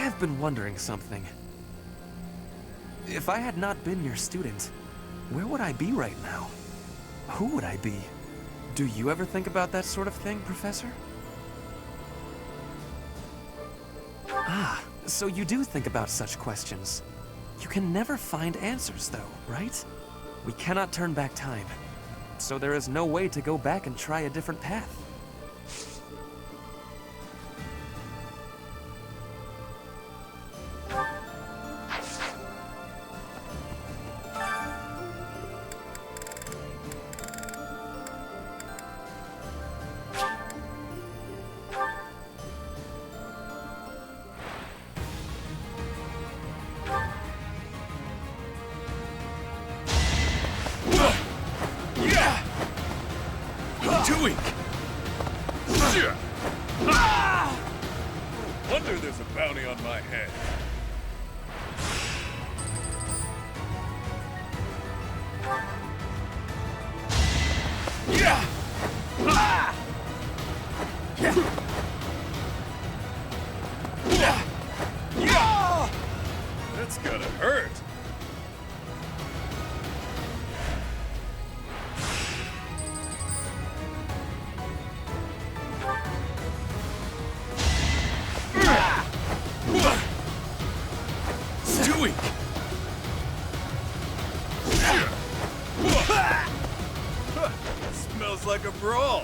I've been wondering something. If I had not been your student, where would I be right now? Who would I be? Do you ever think about that sort of thing, Professor? Ah, so you do think about such questions. You can never find answers, though, right? We cannot turn back time, so there is no way to go back and try a different path. Doing? Wonder there's a bounty on my head. That's gotta hurt. Doing? Smells like a brawl.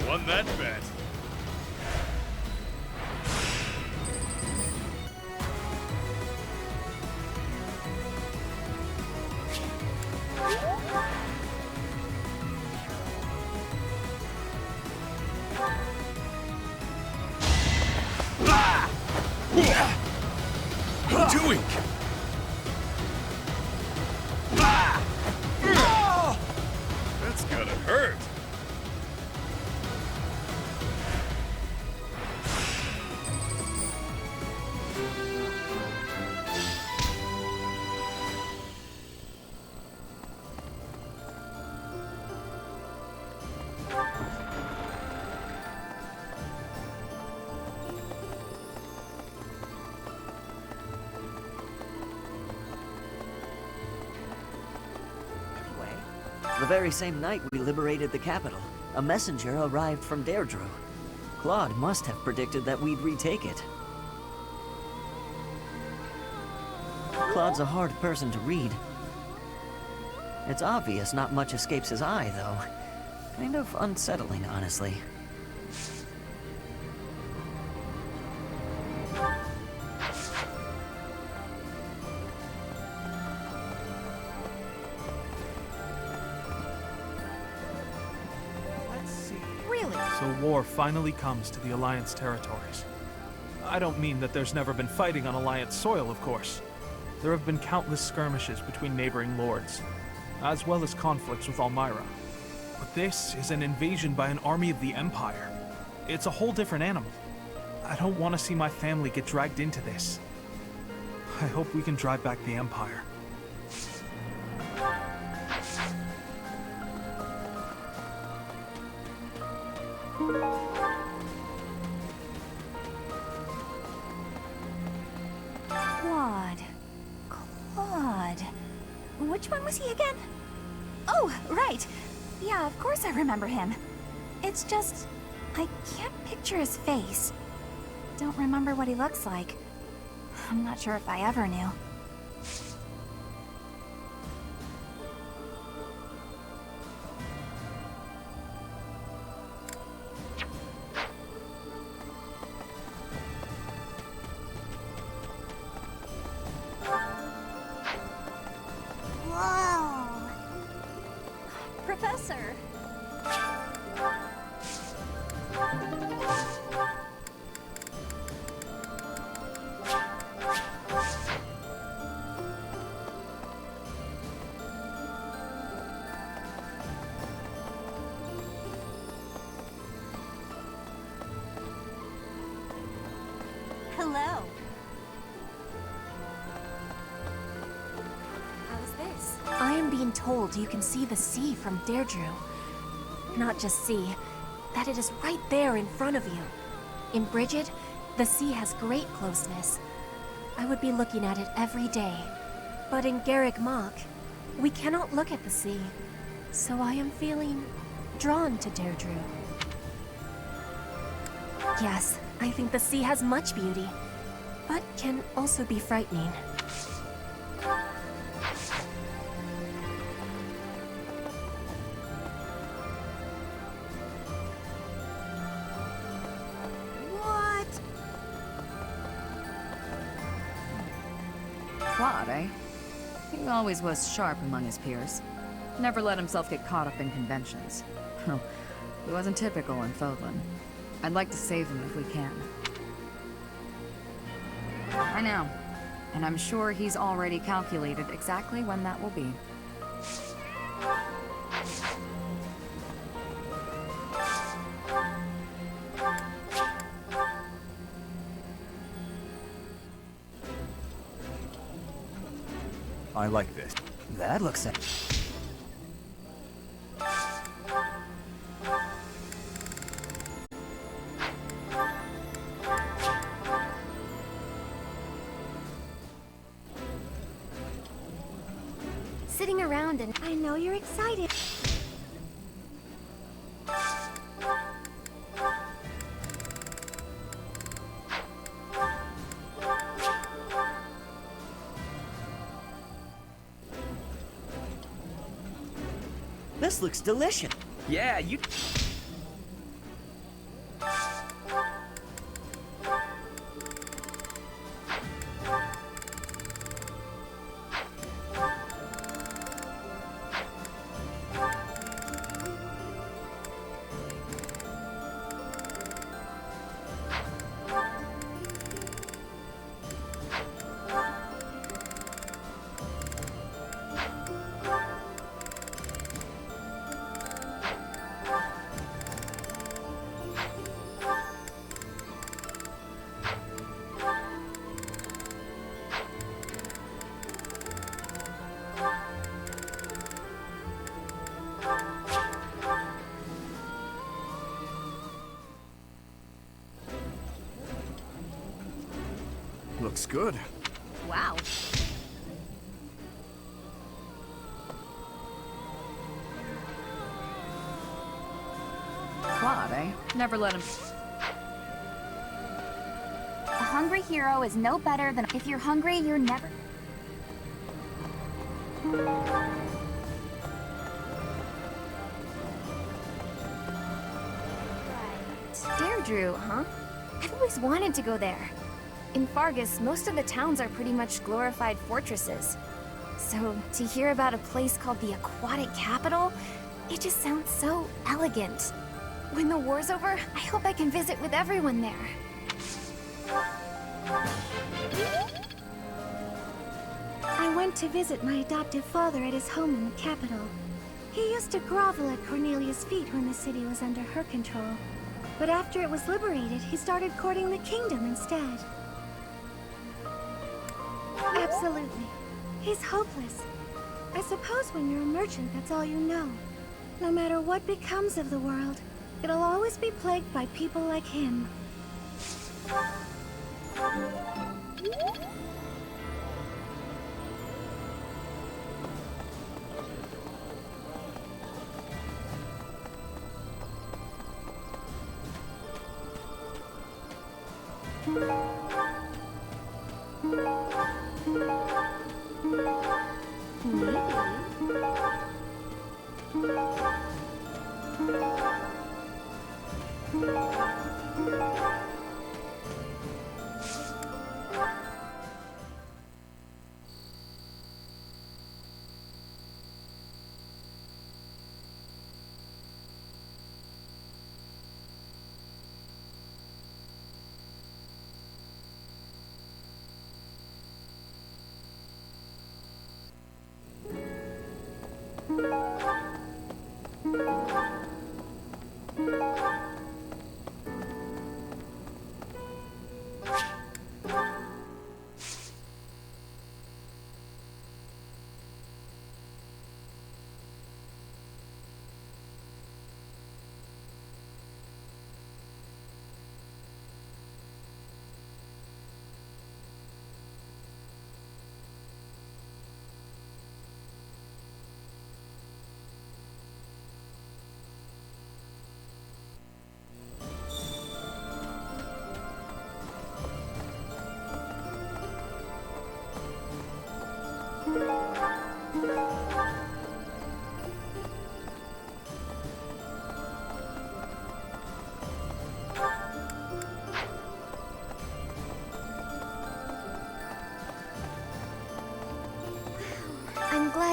Won that bet. Doing? That's gotta hurt. The very same night we liberated the capital, a messenger arrived from Deirdre. Claude must have predicted that we'd retake it. Claude's a hard person to read. It's obvious not much escapes his eye, though. Kind of unsettling, honestly. So war finally comes to the Alliance territories. I don't mean that there's never been fighting on Alliance soil, of course. There have been countless skirmishes between neighboring lords, as well as conflicts with Almyra. But this is an invasion by an army of the Empire. It's a whole different animal. I don't want to see my family get dragged into this. I hope we can drive back the Empire. Claude. Which one was he again? Oh, right. Yeah, of course I remember him. It's just, I can't picture his face. Don't remember what he looks like. I'm not sure if I ever knew. Professor! told you can see the sea from Deirdre. Not just see, that it is right there in front of you. In Bridget, the sea has great closeness. I would be looking at it every day. But in Garrick Mach, we cannot look at the sea. So I am feeling drawn to Deirdre. Yes, I think the sea has much beauty, but can also be frightening. What? Claude, eh? He always was sharp among his peers. Never let himself get caught up in conventions. He wasn't typical in Fodlan. I'd like to save him if we can. I know. And I'm sure he's already calculated exactly when that will be. I like this. That looks like... Sitting around and I know you're excited. This looks delicious. Yeah, you... Looks good. Wow. Claude, eh? Never let him... A hungry hero is no better than if you're hungry, you're never. Deirdre, huh? I've always wanted to go there. In Fargus, most of the towns are pretty much glorified fortresses. So, to hear about a place called the Aquatic Capital, it just sounds so elegant. When the war's over, I hope I can visit with everyone there. I went to visit my adoptive father at his home in the capital. He used to grovel at Cornelia's feet when the city was under her control. But after it was liberated, he started courting the kingdom instead. Absolutely. He's hopeless. I suppose when you're a merchant, that's all you know. No matter what becomes of the world, it'll always be plagued by people like him.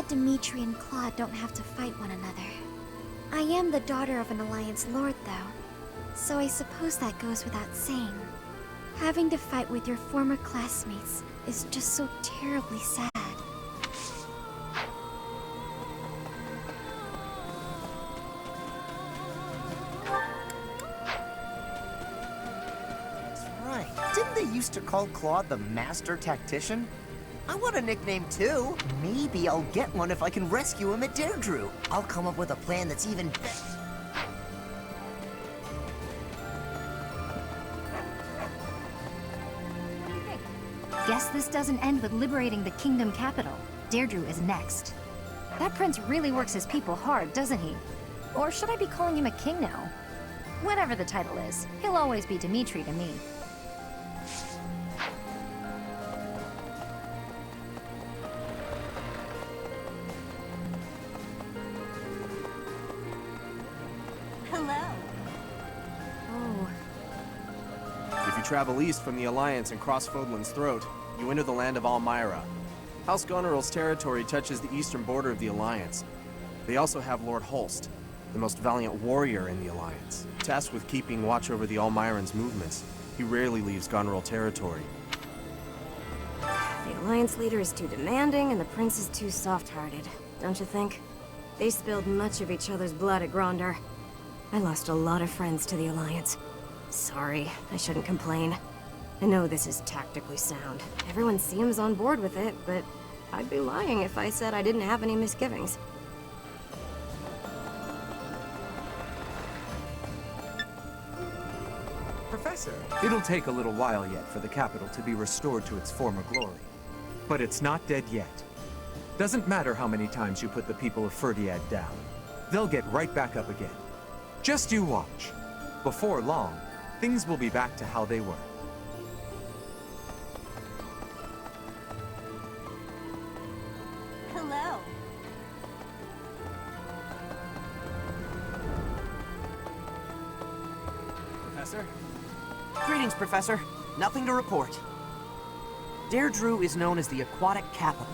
glad Dimitri and Claude don't have to fight one another. I am the daughter of an Alliance Lord, though, so I suppose that goes without saying. Having to fight with your former classmates is just so terribly sad. That's right. Didn't they used to call Claude the Master Tactician? I want a nickname too. Maybe I'll get one if I can rescue him at Deirdre. I'll come up with a plan that's even better. Guess this doesn't end with liberating the kingdom capital. Deirdre is next. That prince really works his people hard, doesn't he? Or should I be calling him a king now? Whatever the title is, he'll always be Dimitri to me. If you travel east from the Alliance and cross Fodlan's throat, you enter the land of Almyra. House Goneril's territory touches the eastern border of the Alliance. They also have Lord Holst, the most valiant warrior in the Alliance, tasked with keeping watch over the Almyrans' movements. He rarely leaves Goneril territory. The Alliance leader is too demanding, and the prince is too soft-hearted, don't you think? They spilled much of each other's blood at Grondar. I lost a lot of friends to the Alliance. Sorry, I shouldn't complain. I know this is tactically sound. Everyone seems on board with it, but I'd be lying if I said I didn't have any misgivings. Professor! It'll take a little while yet for the capital to be restored to its former glory. But it's not dead yet. Doesn't matter how many times you put the people of Ferdiad down. They'll get right back up again. Just you watch. Before long, things will be back to how they were. Hello. Professor? Greetings, Professor. Nothing to report. Deirdre is known as the aquatic capital.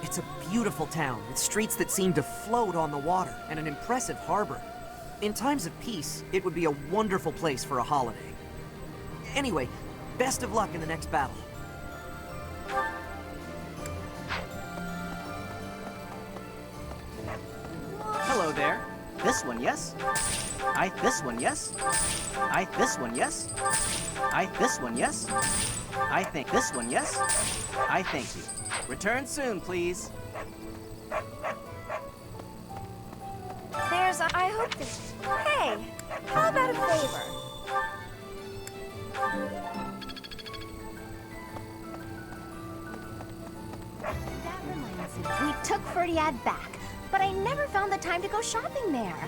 It's a beautiful town with streets that seem to float on the water and an impressive harbor. In times of peace, it would be a wonderful place for a holiday. Anyway, best of luck in the next battle. Hello there. This one, yes? This one, yes? This one, yes? This one, yes? I think this one, yes? I thank you. Return soon, please. I hope that... Hey, how about a favor? That reminds me, we took Ferdiad back, but I never found the time to go shopping there.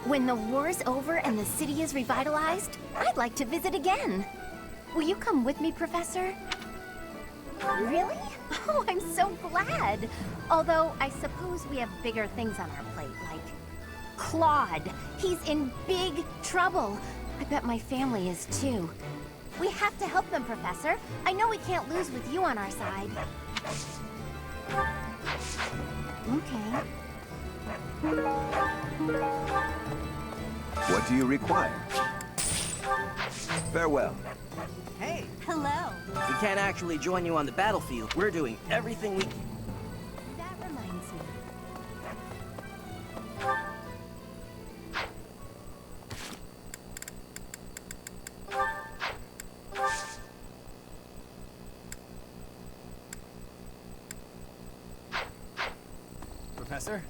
When the war's over and the city is revitalized, I'd like to visit again. Will you come with me, Professor? Really? Oh, I'm so glad. Although, I suppose we have bigger things on our plate, like Claude. He's in big trouble. I bet my family is too. We have to help them, Professor. I know we can't lose with you on our side. Okay. What do you require? Farewell. Hey! Hello. We can't actually join you on the battlefield. We're doing everything we can. That reminds me. Professor?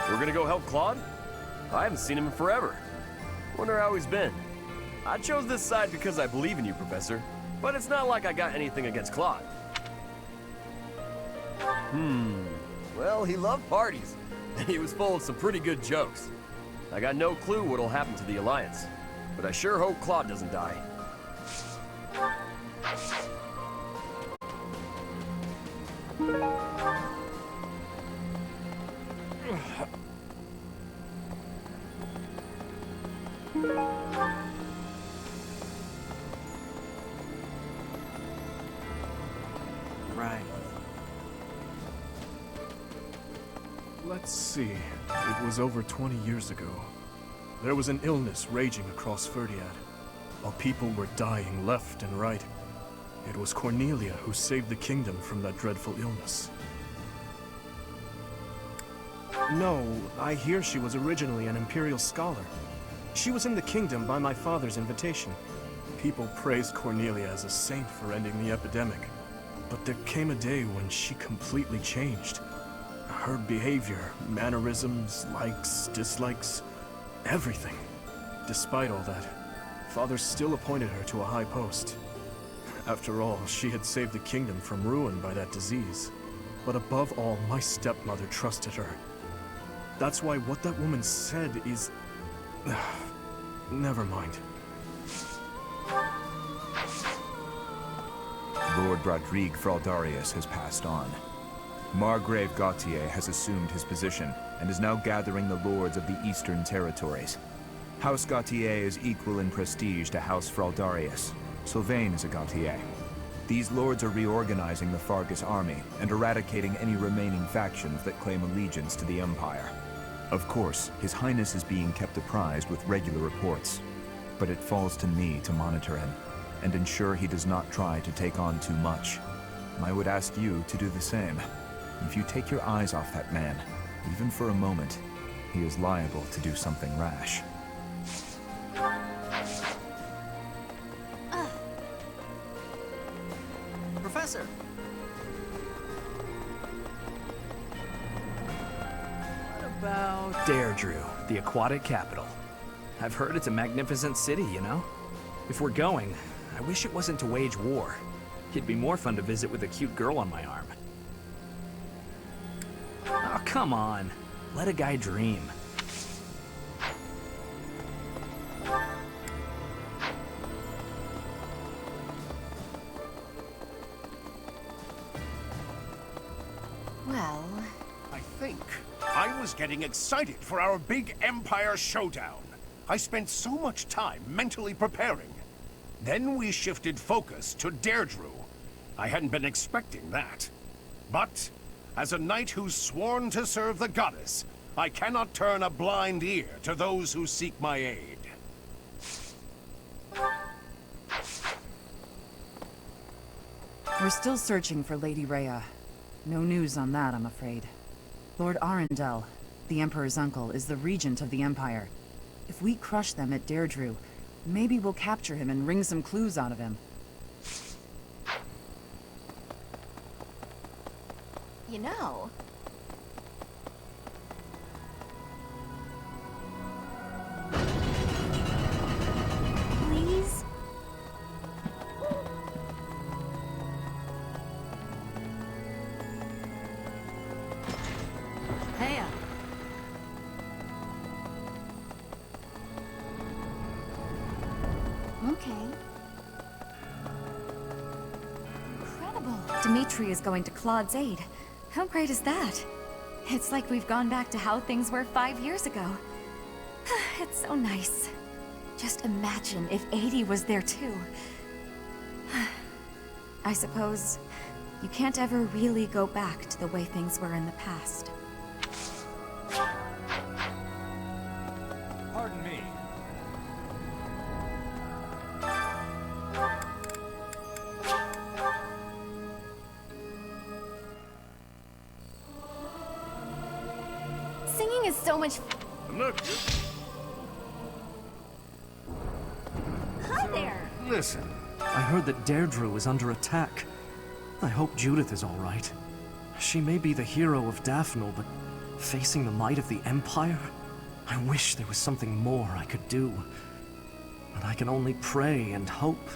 We're gonna go help Claude? I haven't seen him in forever. Wonder how he's been. I chose this side because I believe in you, Professor. But it's not like I got anything against Claude. Well, he loved parties. And he was full of some pretty good jokes. I got no clue what'll happen to the Alliance. But I sure hope Claude doesn't die. Right. Let's see. It was over 20 years ago. There was an illness raging across Ferdiad, while people were dying left and right. It was Cornelia who saved the kingdom from that dreadful illness. No, I hear she was originally an imperial scholar. She was in the kingdom by my father's invitation. People praised Cornelia as a saint for ending the epidemic. But there came a day when she completely changed. Her behavior, mannerisms, likes, dislikes, everything. Despite all that, Father still appointed her to a high post. After all, she had saved the kingdom from ruin by that disease. But above all, my stepmother trusted her. That's why what that woman said is... Never mind. Lord Brodrigue Fraldarius has passed on. Margrave Gautier has assumed his position and is now gathering the lords of the Eastern Territories. House Gautier is equal in prestige to House Fraldarius. Sylvain is a Gautier. These lords are reorganizing the Fargus army and eradicating any remaining factions that claim allegiance to the Empire. Of course, His Highness is being kept apprised with regular reports, but it falls to me to monitor him and ensure he does not try to take on too much. I would ask you to do the same. If you take your eyes off that man, even for a moment, he is liable to do something rash. Professor! What about Deirdre, the aquatic capital? I've heard it's a magnificent city, you know? If we're going, I wish it wasn't to wage war. It'd be more fun to visit with a cute girl on my arm. Oh, come on. Let a guy dream. Well... I think I was getting excited for our big Empire showdown. I spent so much time mentally preparing. Then we shifted focus to Deirdre. I hadn't been expecting that. But, as a knight who's sworn to serve the goddess, I cannot turn a blind ear to those who seek my aid. We're still searching for Lady Rhea. No news on that, I'm afraid. Lord Arundel, the Emperor's uncle, is the regent of the Empire. If we crush them at Deirdre, maybe we'll capture him and wring some clues out of him. You know... Please? Hey! Okay. Incredible. Dimitri is going to Claude's aid. How great is that? It's like we've gone back to how things were 5 years ago. It's so nice. Just imagine if 80 was there too. I suppose you can't ever really go back to the way things were in the past. Pardon me. Singing is so much... Look, Hi there! Listen, I heard that Deirdre is under attack. I hope Judith is all right. She may be the hero of Daphne, but facing the might of the Empire? I wish there was something more I could do. But I can only pray and hope.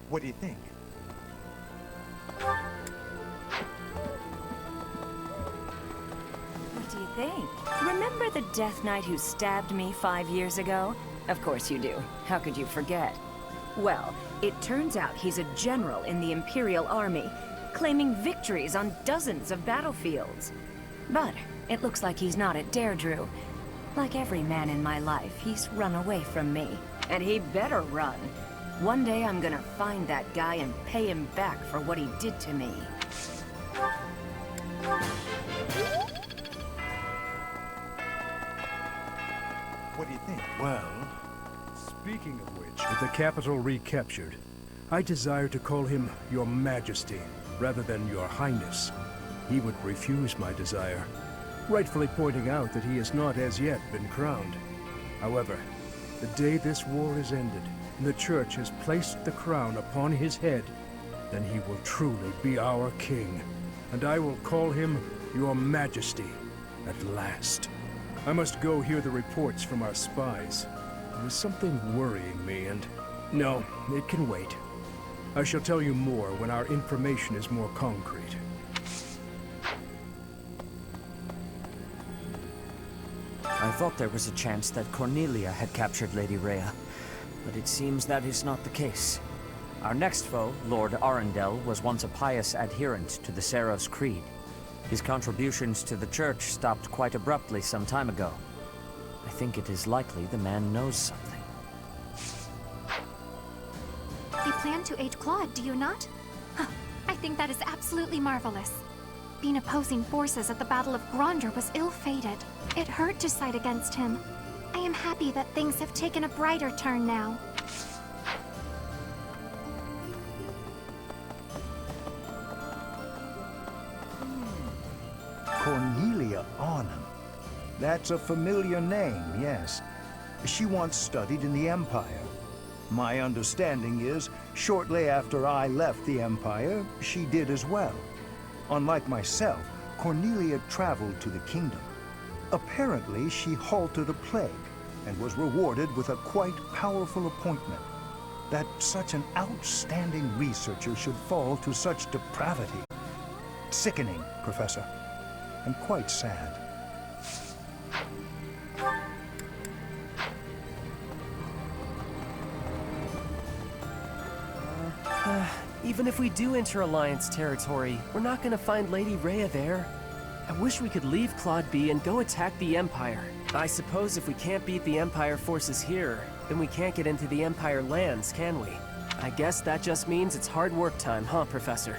What do you think? What do you think. Remember the Death Knight who stabbed me 5 years ago? Of course you do. How could you forget? Well, it turns out he's a general in the Imperial Army, claiming victories on dozens of battlefields. But it looks like he's not at Deirdre. Like every man in my life, he's run away from me. And he better run. One day I'm gonna find that guy and pay him back for what he did to me. What do you think? Well, speaking of which, with the capital recaptured, I desire to call him Your Majesty, rather than Your Highness. He would refuse my desire, rightfully pointing out that he has not as yet been crowned. However, the day this war is ended, and the Church has placed the crown upon his head, then he will truly be our king, and I will call him Your Majesty at last. I must go hear the reports from our spies. There is something worrying me, and... No, it can wait. I shall tell you more when our information is more concrete. I thought there was a chance that Cornelia had captured Lady Rhea, but it seems that is not the case. Our next foe, Lord Arundel, was once a pious adherent to the Seros Creed. His contributions to the Church stopped quite abruptly some time ago. I think it is likely the man knows something. You plan to aid Claude, do you not? Huh. I think that is absolutely marvelous. Being opposing forces at the Battle of Gronder was ill-fated. It hurt to side against him. I am happy that things have taken a brighter turn now. Cornelia Arnhem. That's a familiar name, yes. She once studied in the Empire. My understanding is, shortly after I left the Empire, she did as well. Unlike myself, Cornelia traveled to the kingdom. Apparently, she halted a plague and was rewarded with a quite powerful appointment. That such an outstanding researcher should fall to such depravity. Sickening, Professor, and quite sad. Even if we do enter Alliance territory, we're not gonna find Lady Rhea there. I wish we could leave Claude be and go attack the Empire. I suppose if we can't beat the Empire forces here, then we can't get into the Empire lands, can we? I guess that just means it's hard work time, huh, Professor?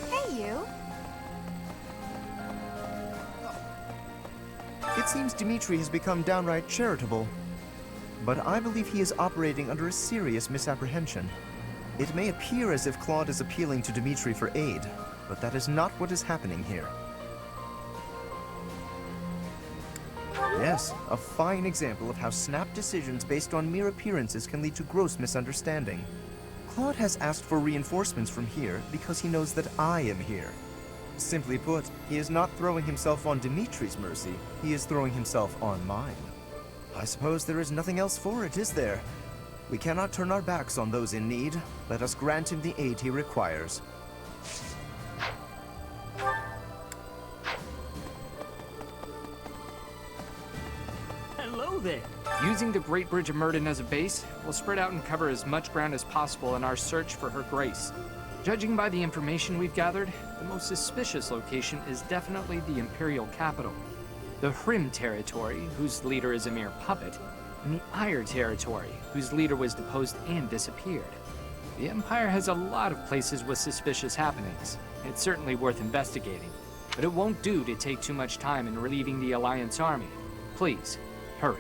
Hey, you. It seems Dimitri has become downright charitable. But I believe he is operating under a serious misapprehension. It may appear as if Claude is appealing to Dimitri for aid, but that is not what is happening here. Yes, a fine example of how snap decisions based on mere appearances can lead to gross misunderstanding. Claude has asked for reinforcements from here because he knows that I am here. Simply put, he is not throwing himself on Dimitri's mercy, he is throwing himself on mine. I suppose there is nothing else for it, is there? We cannot turn our backs on those in need. Let us grant him the aid he requires. Hello there! Using the Great Bridge of Myrden as a base, we'll spread out and cover as much ground as possible in our search for Her Grace. Judging by the information we've gathered, the most suspicious location is definitely the Imperial capital. The Hrim territory, whose leader is a mere puppet, and the Ire territory, whose leader was deposed and disappeared. The Empire has a lot of places with suspicious happenings. It's certainly worth investigating, but it won't do to take too much time in relieving the Alliance army. Please, hurry.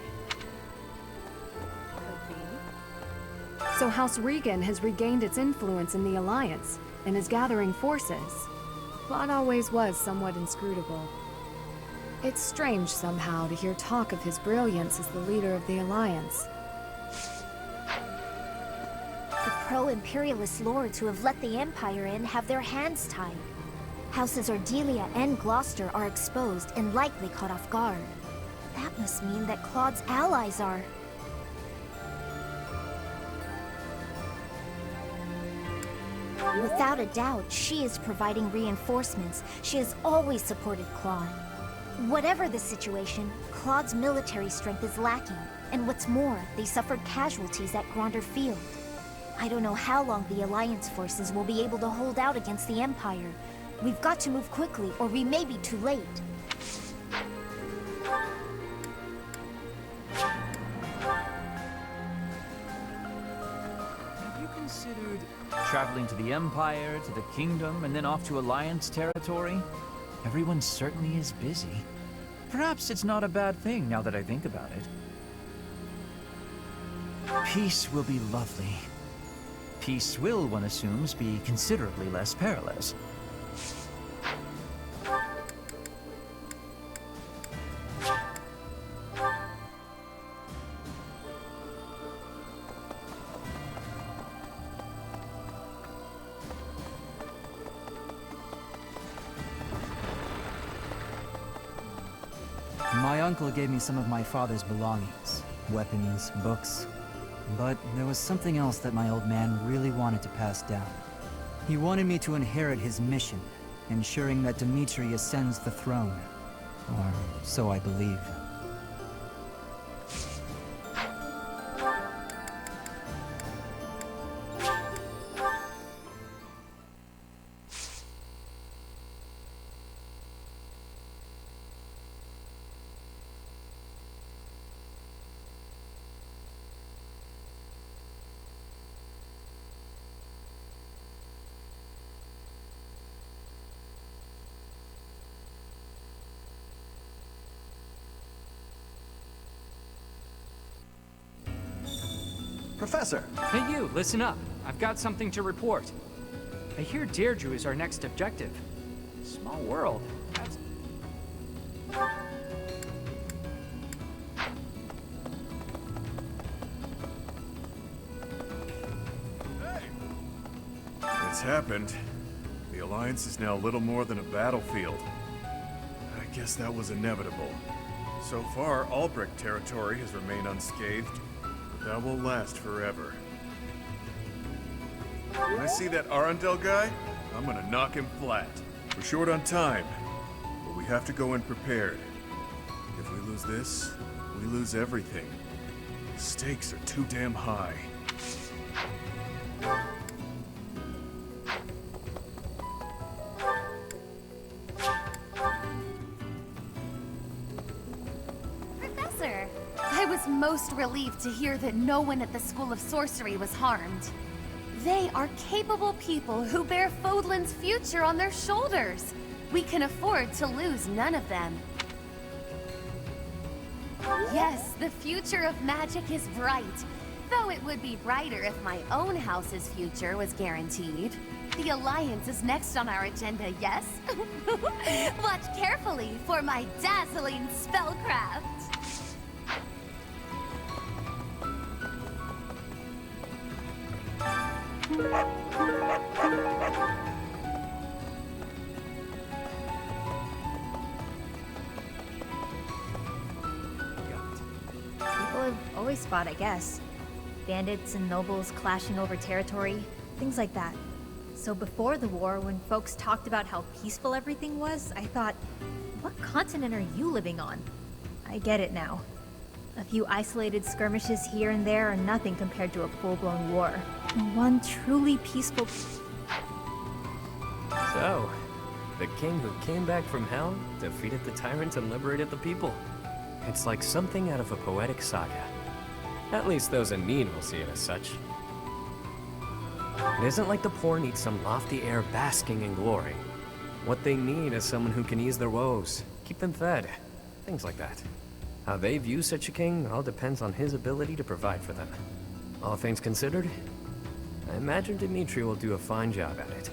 So House Regan has regained its influence in the Alliance, and is gathering forces. Claude always was somewhat inscrutable. It's strange somehow to hear talk of his brilliance as the leader of the Alliance. The pro-imperialist lords who have let the Empire in have their hands tied. Houses Ardelia and Gloucester are exposed and likely caught off guard. That must mean that Claude's allies are... Without a doubt, she is providing reinforcements. She has always supported Claude. Whatever the situation, Claude's military strength is lacking. And what's more, they suffered casualties at Gronder Field. I don't know how long the Alliance forces will be able to hold out against the Empire. We've got to move quickly, or we may be too late. Have you considered traveling to the Empire, to the Kingdom, and then off to Alliance territory? Everyone certainly is busy. Perhaps it's not a bad thing now that I think about it. Peace will be lovely. Peace will, one assumes, be considerably less perilous. My uncle gave me some of my father's belongings. Weapons, books. But there was something else that my old man really wanted to pass down. He wanted me to inherit his mission, ensuring that Dimitri ascends the throne. Or so I believe. Professor! Hey you, listen up. I've got something to report. I hear Deirdre is our next objective. Small world. That's... It's happened. The Alliance is now little more than a battlefield. I guess that was inevitable. So far, Albrecht territory has remained unscathed, but that won't last forever. When I see that Arundel guy, I'm gonna knock him flat. We're short on time, but we have to go in prepared. If we lose this, we lose everything. The stakes are too damn high. Professor! I was most relieved to hear that no one at the School of Sorcery was harmed. They are capable people who bear Fodlan's future on their shoulders. We can afford to lose none of them. Yes, the future of magic is bright. Though it would be brighter if my own house's future was guaranteed. The Alliance is next on our agenda, yes? Watch carefully for my dazzling spellcraft. People have always fought, I guess. Bandits and nobles clashing over territory, things like that. So before the war, when folks talked about how peaceful everything was, I thought, what continent are you living on? I get it now. A few isolated skirmishes here and there are nothing compared to a full-blown war. One truly peaceful... So, the king who came back from hell, defeated the tyrant and liberated the people. It's like something out of a poetic saga. At least those in need will see it as such. It isn't like the poor need some lofty air basking in glory. What they need is someone who can ease their woes, keep them fed, things like that. How they view such a king all depends on his ability to provide for them. All things considered, I imagine Dimitri will do a fine job at it.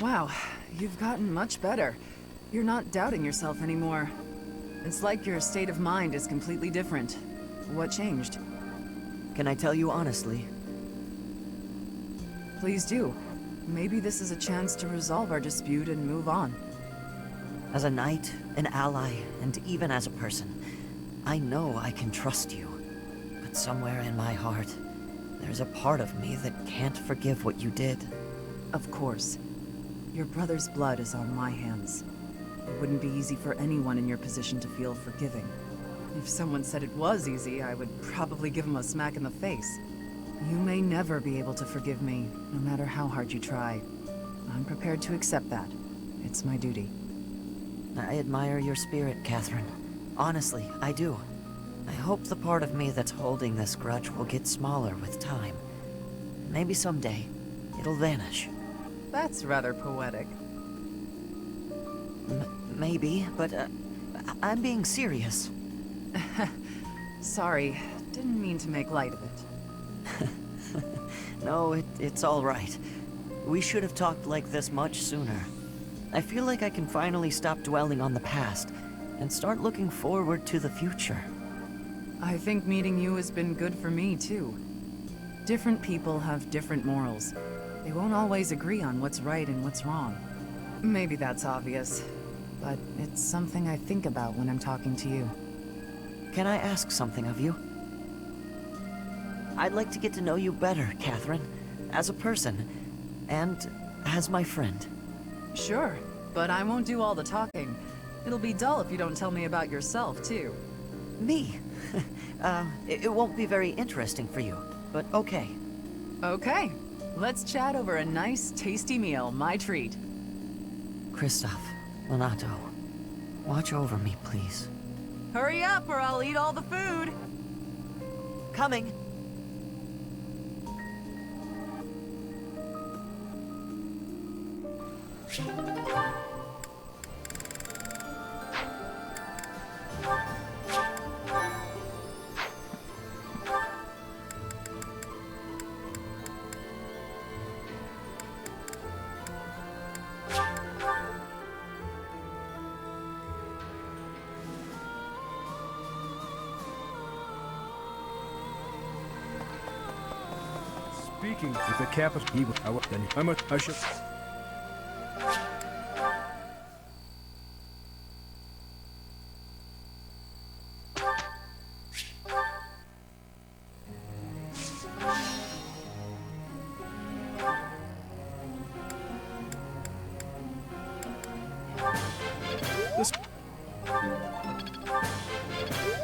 Wow, you've gotten much better. You're not doubting yourself anymore. It's like your state of mind is completely different. What changed? Can I tell you honestly? Please do. Maybe this is a chance to resolve our dispute and move on. As a knight, an ally, and even as a person, I know I can trust you. But somewhere in my heart, there's a part of me that can't forgive what you did. Of course. Your brother's blood is on my hands. It wouldn't be easy for anyone in your position to feel forgiving. If someone said it was easy, I would probably give him a smack in the face. You may never be able to forgive me, no matter how hard you try. I'm prepared to accept that. It's my duty. I admire your spirit, Catherine. Honestly, I do. I hope the part of me that's holding this grudge will get smaller with time. Maybe someday, it'll vanish. That's rather poetic. Maybe, but I'm being serious. Sorry, didn't mean to make light of it. No, it's all right. We should have talked like this much sooner. I feel like I can finally stop dwelling on the past and start looking forward to the future. I think meeting you has been good for me, too. Different people have different morals. They won't always agree on what's right and what's wrong. Maybe that's obvious, but it's something I think about when I'm talking to you. Can I ask something of you? I'd like to get to know you better, Catherine, as a person, and as my friend. Sure, but I won't do all the talking. It'll be dull if you don't tell me about yourself, too. Me? It won't be very interesting for you, but okay. Okay. Let's chat over a nice, tasty meal, my treat. Kristoff, Lonato, watch over me, please. Hurry up or I'll eat all the food! Coming! Speaking with the capital, I should.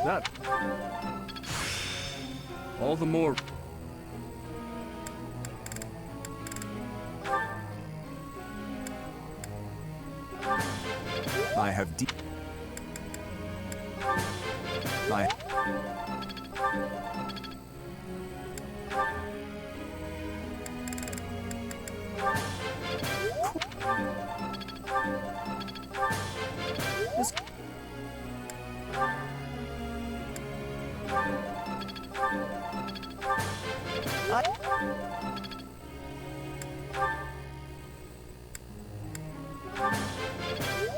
That. All the more. I have deep. I.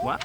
What?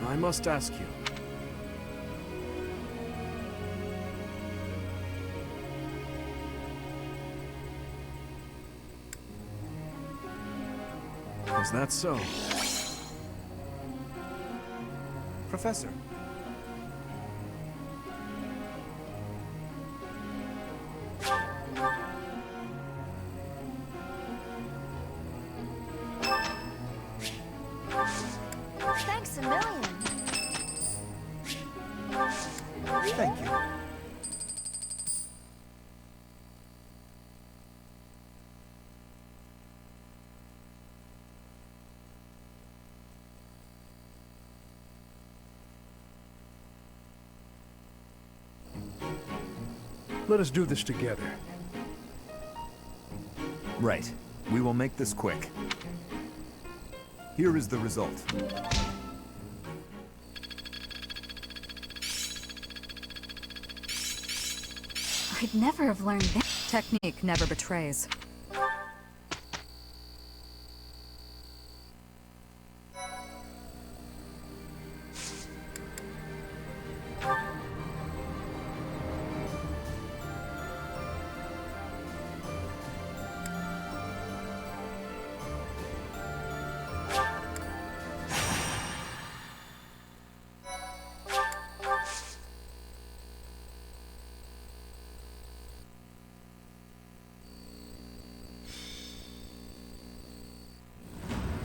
I must ask you. Is that so? Professor. Thanks a million. Thank you. Let us do this together. Right. We will make this quick. Here is the result. I'd never have learned that. Technique never betrays.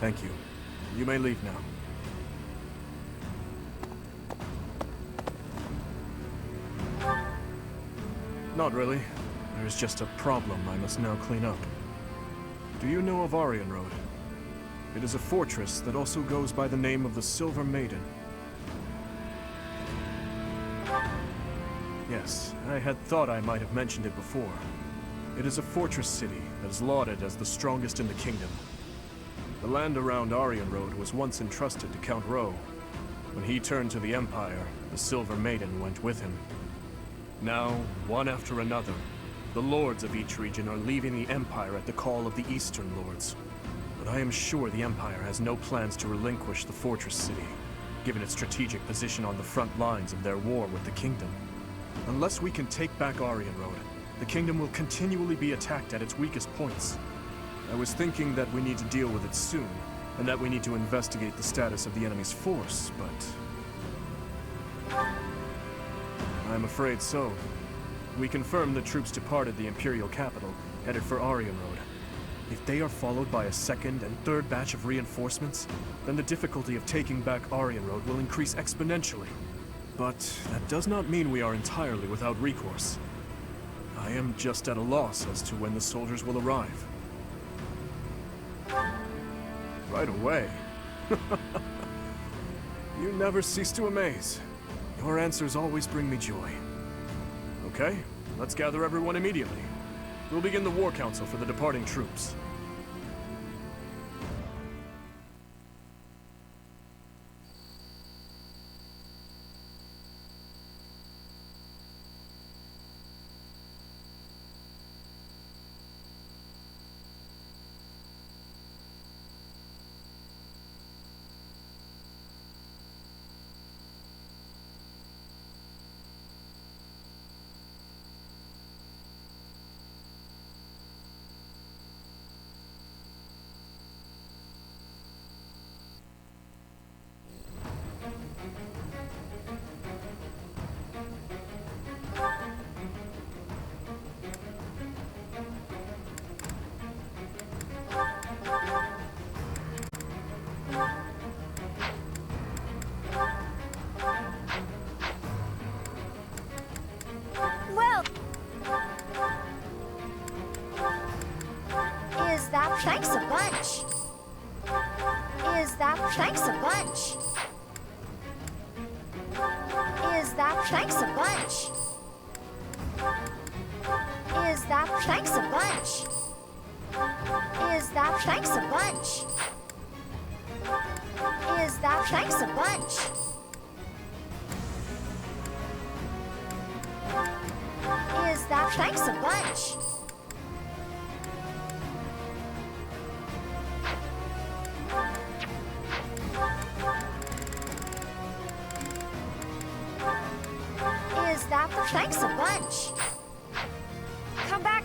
Thank you. You may leave now. Not really. There's just a problem I must now clean up. Do you know of Aryan Road? It is a fortress that also goes by the name of the Silver Maiden. Yes, I had thought I might have mentioned it before. It is a fortress city that is lauded as the strongest in the kingdom. The land around Aryan Road was once entrusted to Count Rowe. When he turned to the Empire, the Silver Maiden went with him. Now, one after another, The lords of each region are leaving the Empire at the call of the Eastern lords. But I am sure the Empire has no plans to relinquish the fortress city, given its strategic position on the front lines of their war with the Kingdom. Unless we can take back Aryan Road, the Kingdom will continually be attacked at its weakest points. I was thinking that we need to deal with it soon, and that we need to investigate the status of the enemy's force, but I'm afraid so. We confirmed the troops departed the Imperial capital, headed for Aryan Road. If they are followed by a second and third batch of reinforcements, then the difficulty of taking back Aryan Road will increase exponentially. But that does not mean we are entirely without recourse. I am just at a loss as to when the soldiers will arrive. Right away. You never cease to amaze. Your answers always bring me joy. Okay, let's gather everyone immediately. We'll begin the War Council for the departing troops. Well, is that thanks a bunch? Is that thanks a bunch? Is that thanks a bunch? Is that thanks a bunch? Is that thanks a bunch? Is that thanks a bunch? Is that thanks a bunch? Is that the thanks a bunch? Come back.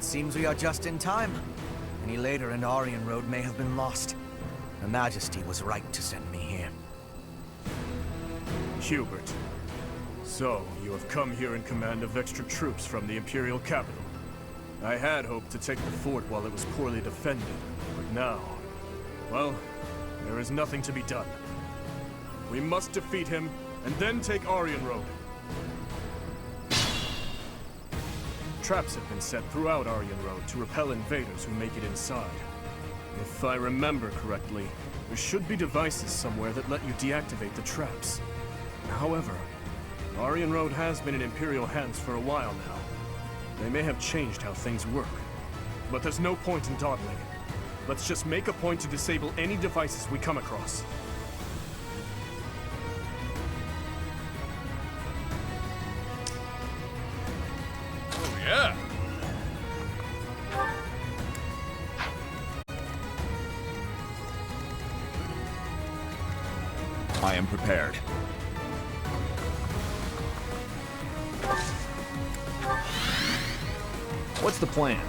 Seems we are just in time. Any later and Aryan Road may have been lost. Her Majesty was right to send me here. Hubert. So, you have come here in command of extra troops from the Imperial capital. I had hoped to take the fort while it was poorly defended, but now... well, there is nothing to be done. We must defeat him, and then take Aryan Road. Traps have been set throughout Aryan Road to repel invaders who make it inside. If I remember correctly, there should be devices somewhere that let you deactivate the traps. However, Aryan Road has been in Imperial hands for a while now. They may have changed how things work. But there's no point in dawdling. Let's just make a point to disable any devices we come across. Oh, yeah! I am prepared. What's the plan?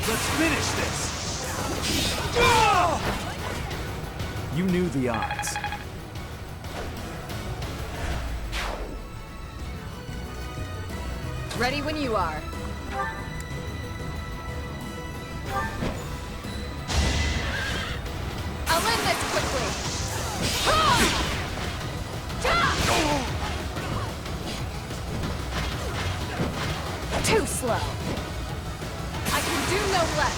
Let's finish this! You knew the odds. Ready when you are. I'll end this quickly. Too slow. I can do no less.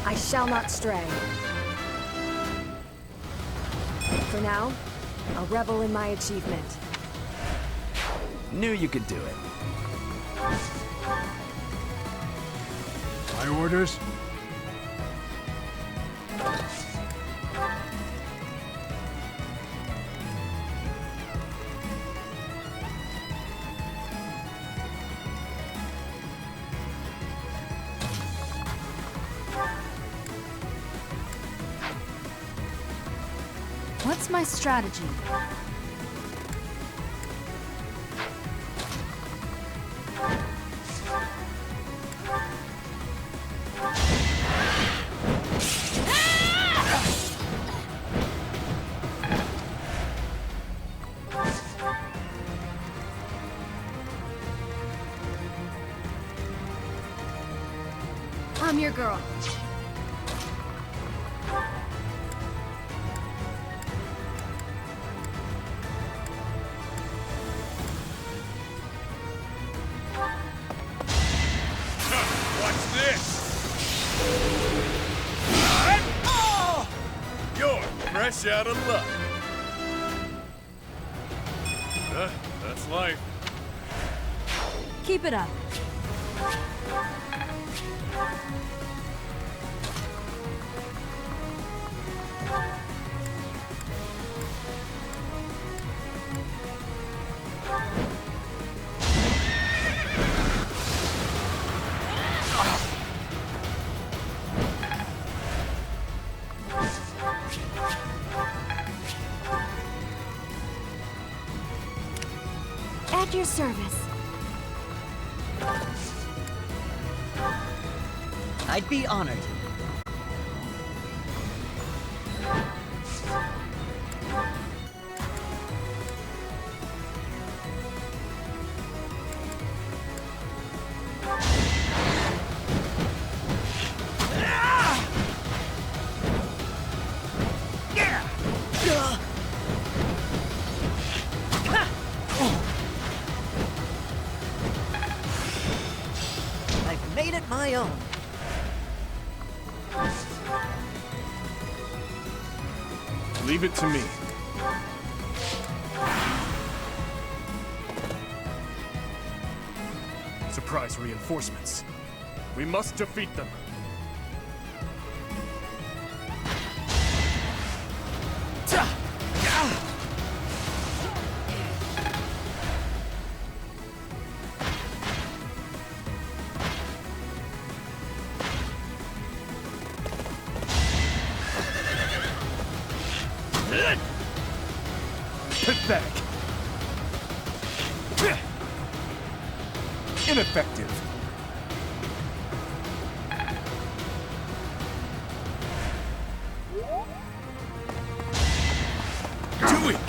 I shall not stray. For now, I'll revel in my achievement. Knew you could do it. My orders? What's my strategy? I'm your girl. What's this? You're fresh out of luck. That's life. Keep it up. At your service. I'd be honored. I've made it my own. Leave it to me. Surprise reinforcements. We must defeat them. Pathetic. Ineffective. Too weak.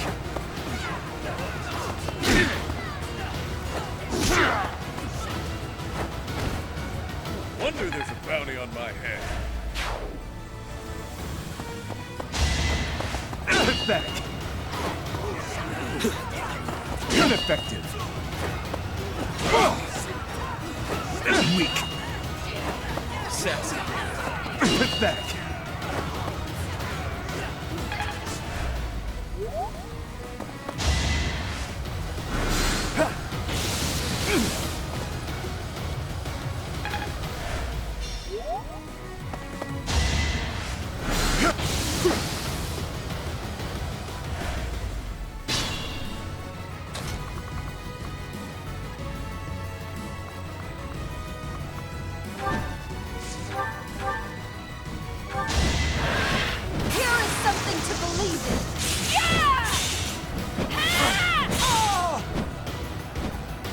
Wonder there's a bounty on my head. Pathetic. Ineffective. Weak. Sassy. Pathetic.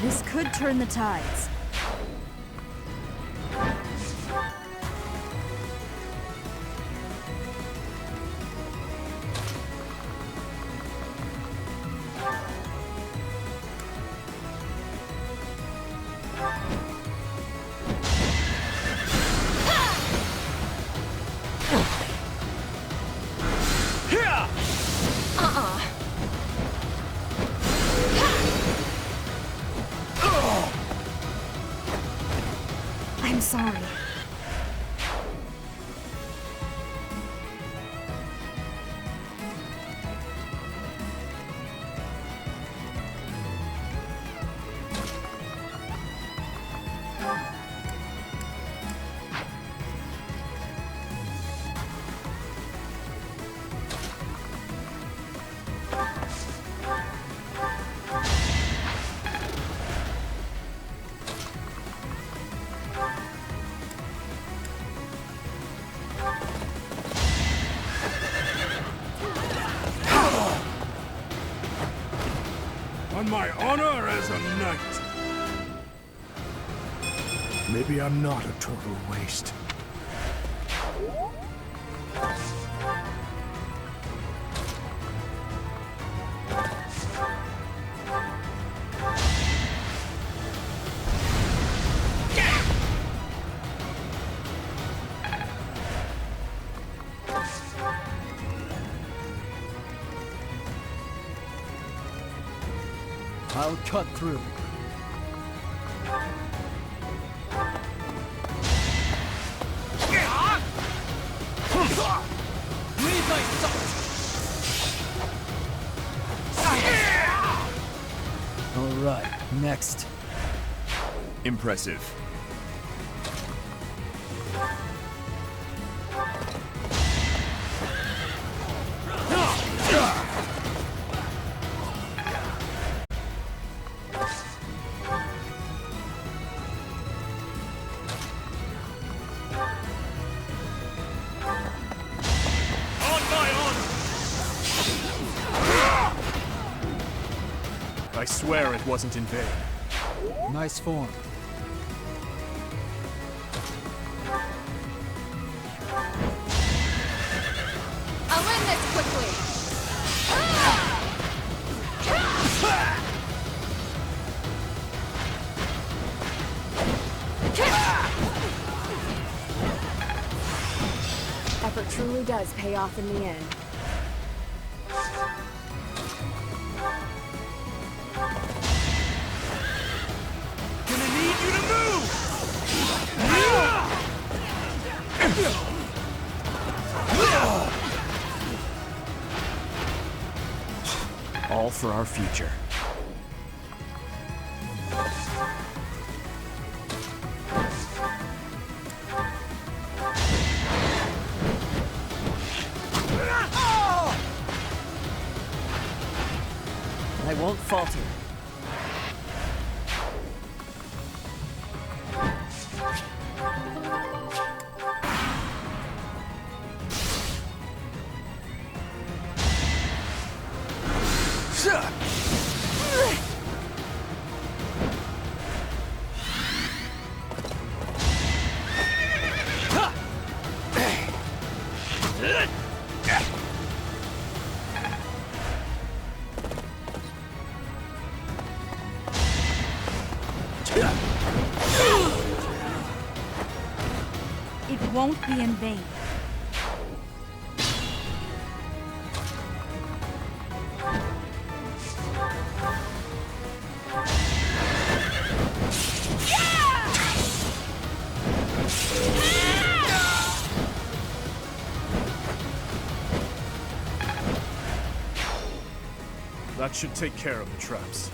This could turn the tides. I'm sorry. On my honor as a knight. Maybe I'm not a total waste. I'll cut through. Leave my sight! All right, next. Impressive. I swear it wasn't in vain. Nice form. I'll end this quickly. Effort truly does pay off in the end. Gonna need you to move! All for our future. I won't falter. It won't be in vain. That should take care of the traps.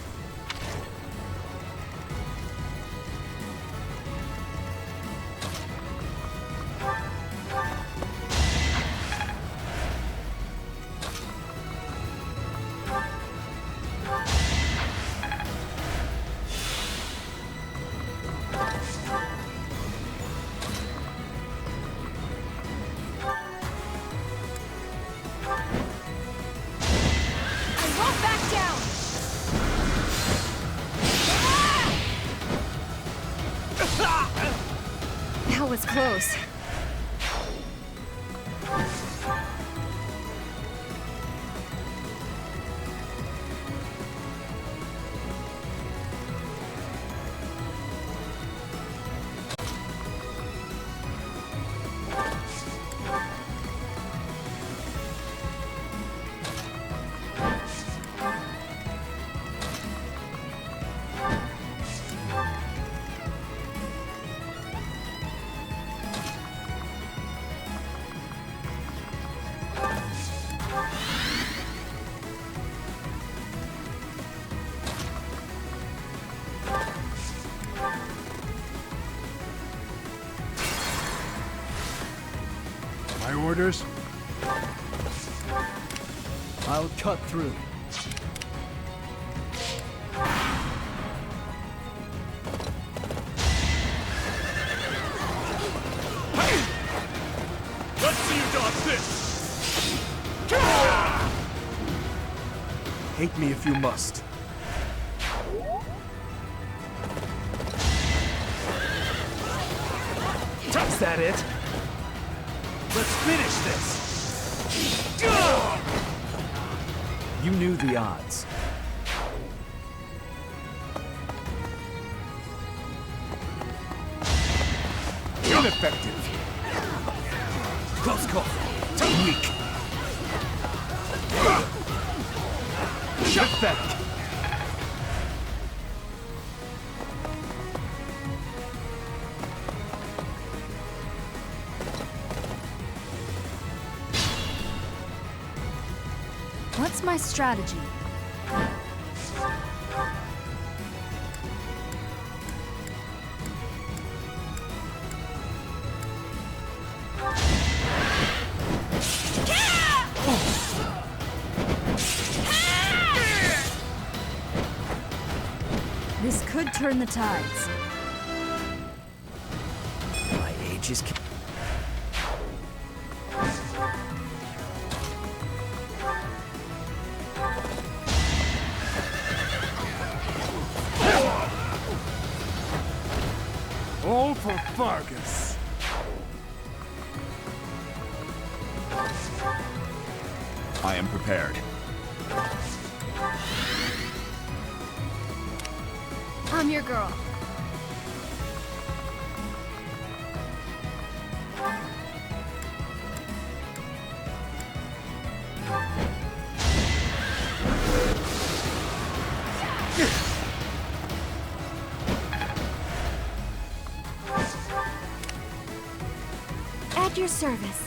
That was close. My orders? I'll cut through. Let's see you dodge this! Hate me if you must. Is that it? Let's finish this! You knew the odds. Ineffective! Close call. Weak. Pathetic. What's my strategy? This could turn the tides. My age is... All for Fargus. I am prepared. I'm your girl. At your service.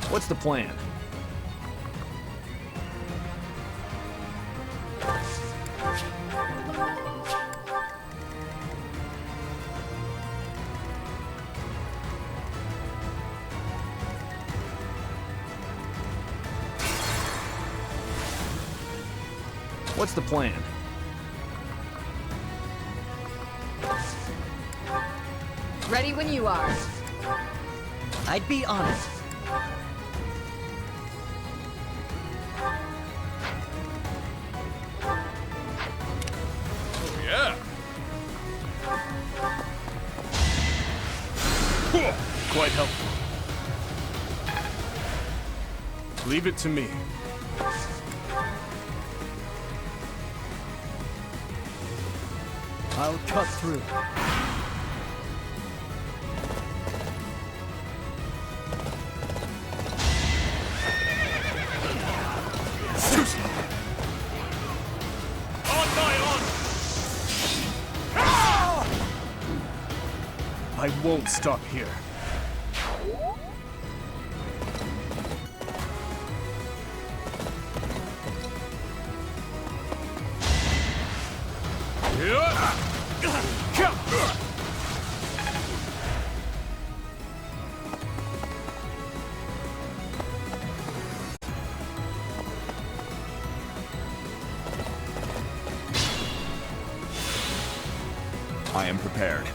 What's the plan? What's the plan? Ready when you are. I'd be honored. Oh, yeah. Quite helpful. Leave it to me. I'll cut through. I won't stop here. I am prepared.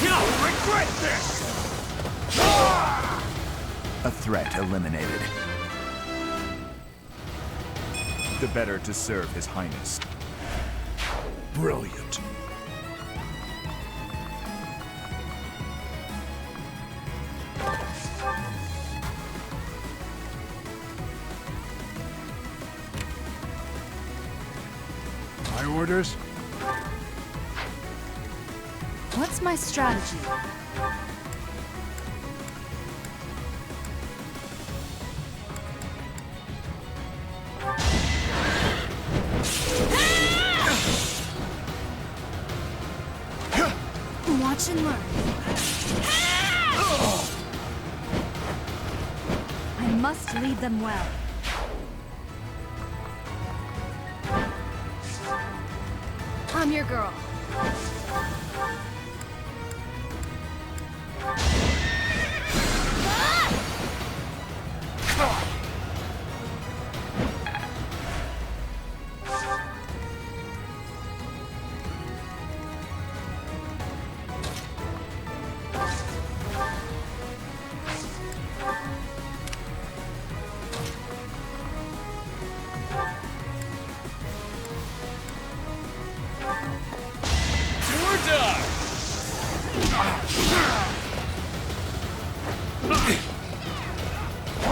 You'll regret this! A threat eliminated. The better to serve His Highness. Brilliant. My orders? What's my strategy? Watch and learn. I must lead them well. I'm your girl.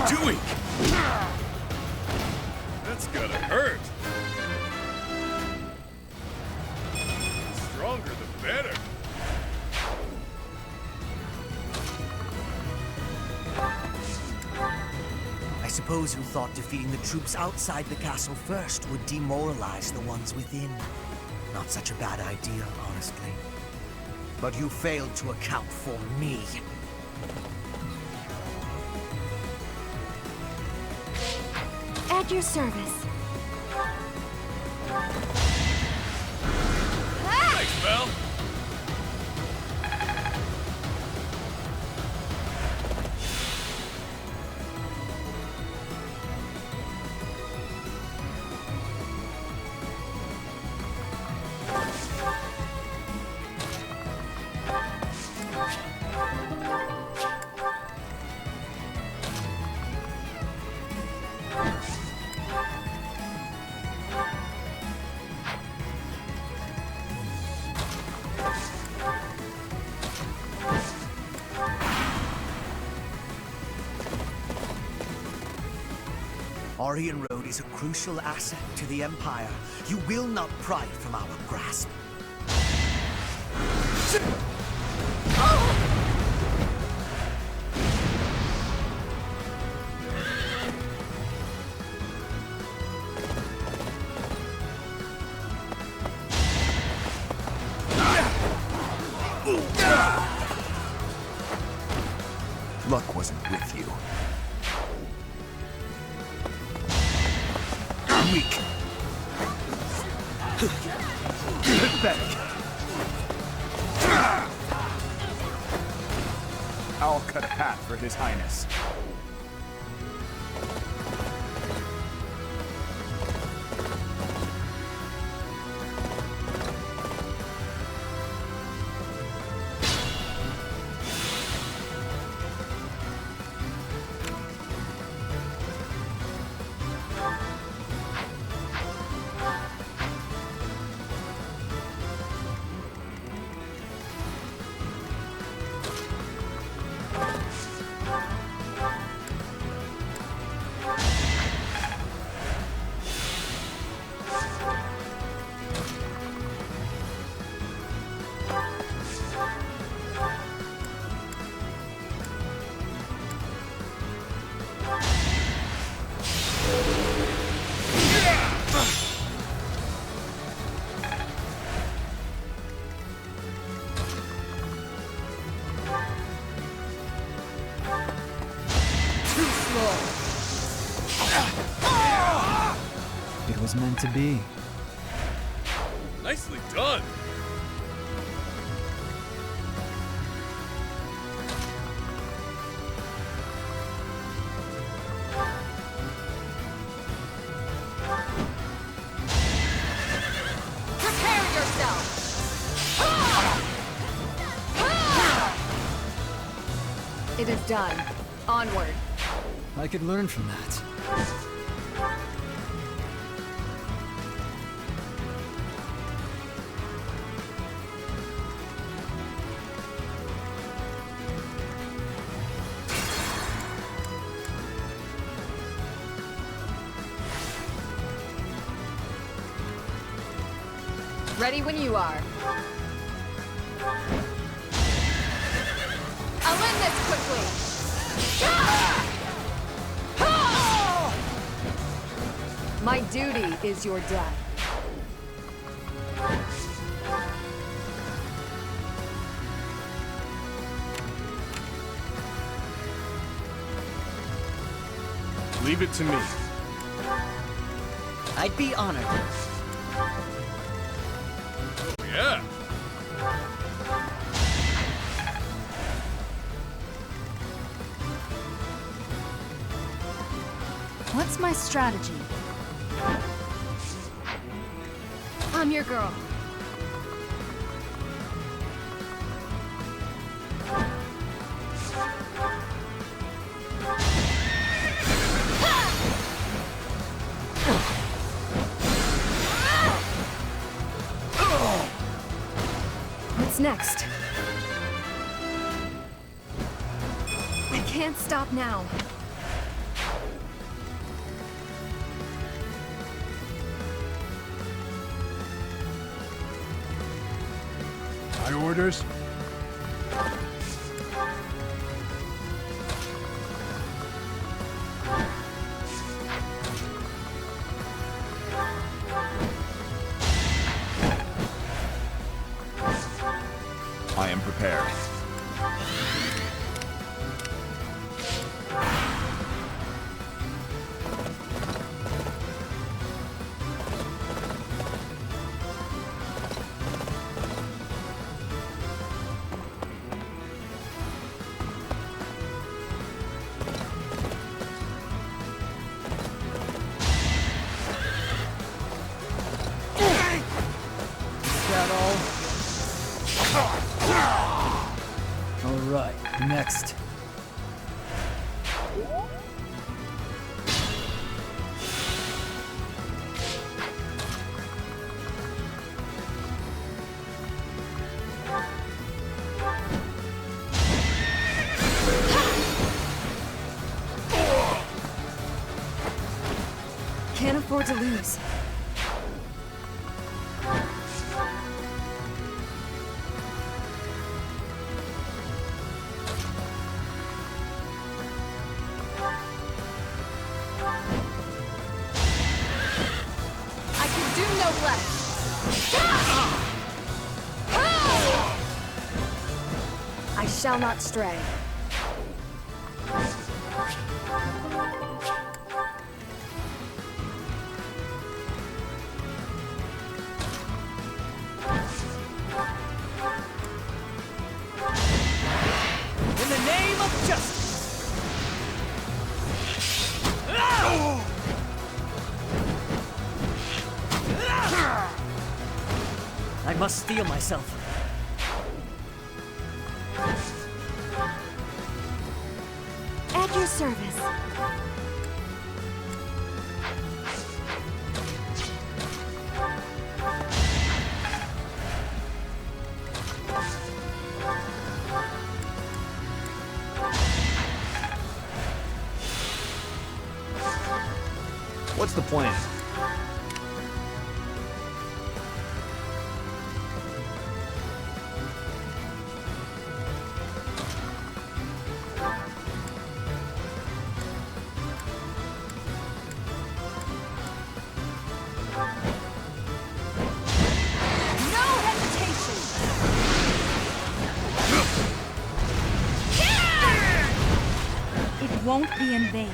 Dewey! That's gotta hurt. The stronger the better. I suppose you thought defeating the troops outside the castle first would demoralize the ones within. Not such a bad idea, honestly. But you failed to account for me. At your service. Thanks, Belle. Aryan Road is a crucial asset to the Empire. You will not pry from our grasp. Luck wasn't with you. Weak. Pathetic. I'll cut a path for His Highness. was meant to be. Nicely done! Prepare yourself! It is done. Onward. I could learn from that. Ready when you are. I'll end this quickly. My duty is your death. Leave it to me. I'd be honored. Yeah! What's my strategy? I'm your girl. What's next? I can't stop now. My orders? I am prepared. Alright, next. Can't afford to lose. I can do no less. I shall not stray. In the name of justice! I must steel myself. At your service. What's the plan? No hesitation! It won't be in vain.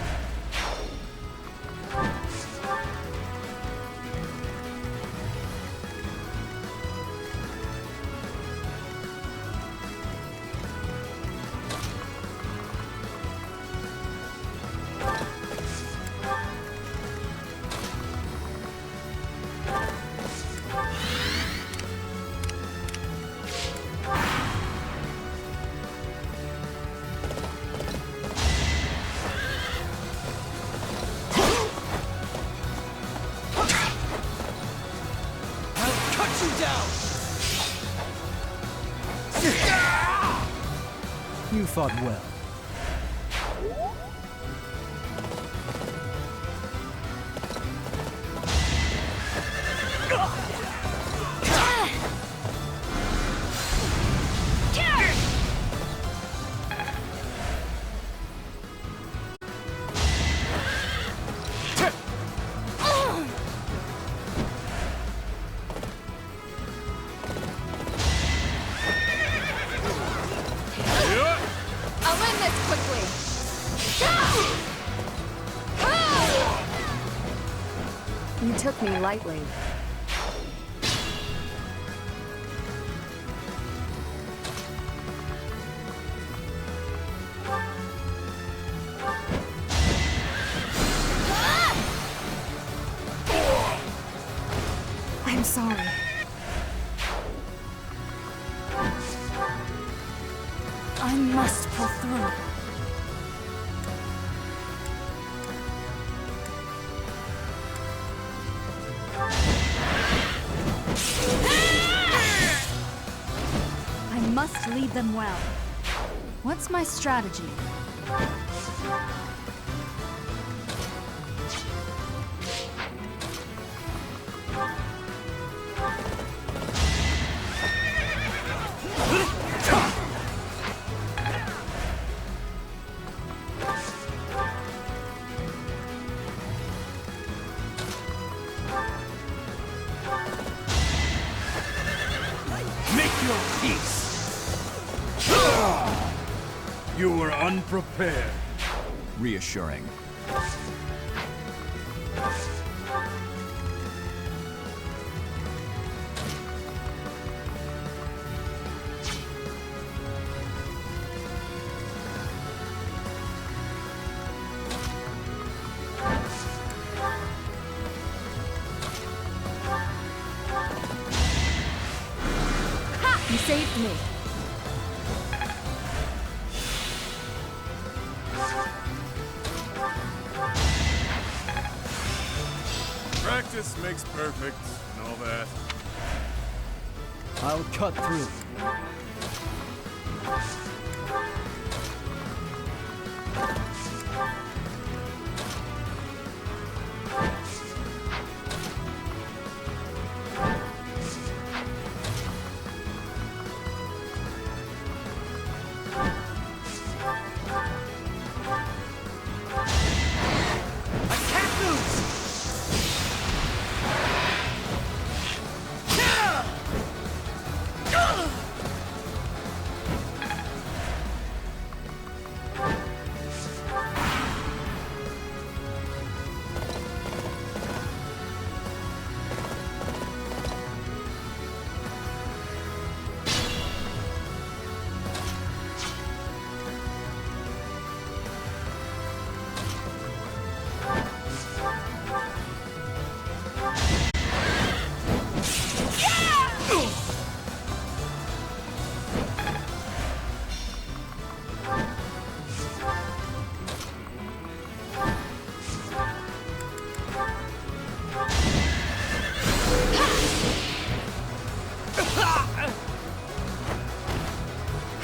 fought well. I'll end this quickly. You took me lightly. I'm sorry. I must pull through. I must lead them well. What's my strategy? Make your peace! You were unprepared. Reassuring. You saved me. Practice makes perfect and all that. I'll cut through.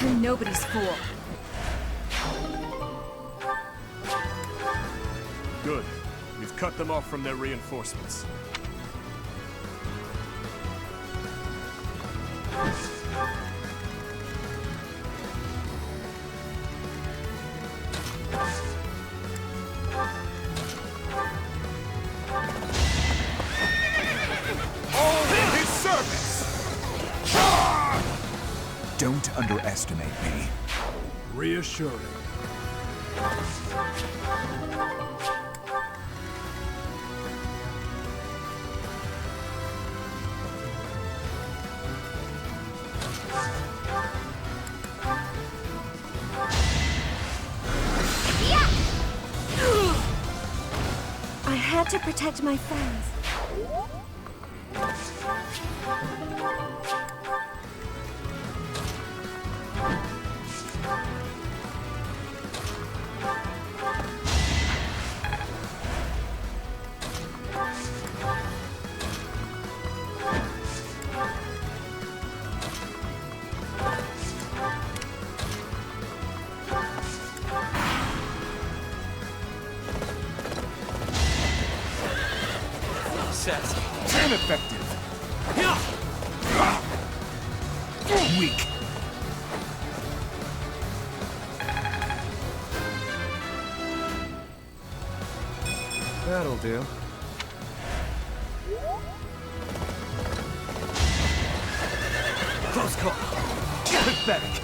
I'm nobody's fool. Good. We've cut them off from their reinforcements. All in his service! Don't underestimate me. Reassuring. I had to protect my friends. says. Ineffective. Weak. That'll do. Close call. Pathetic.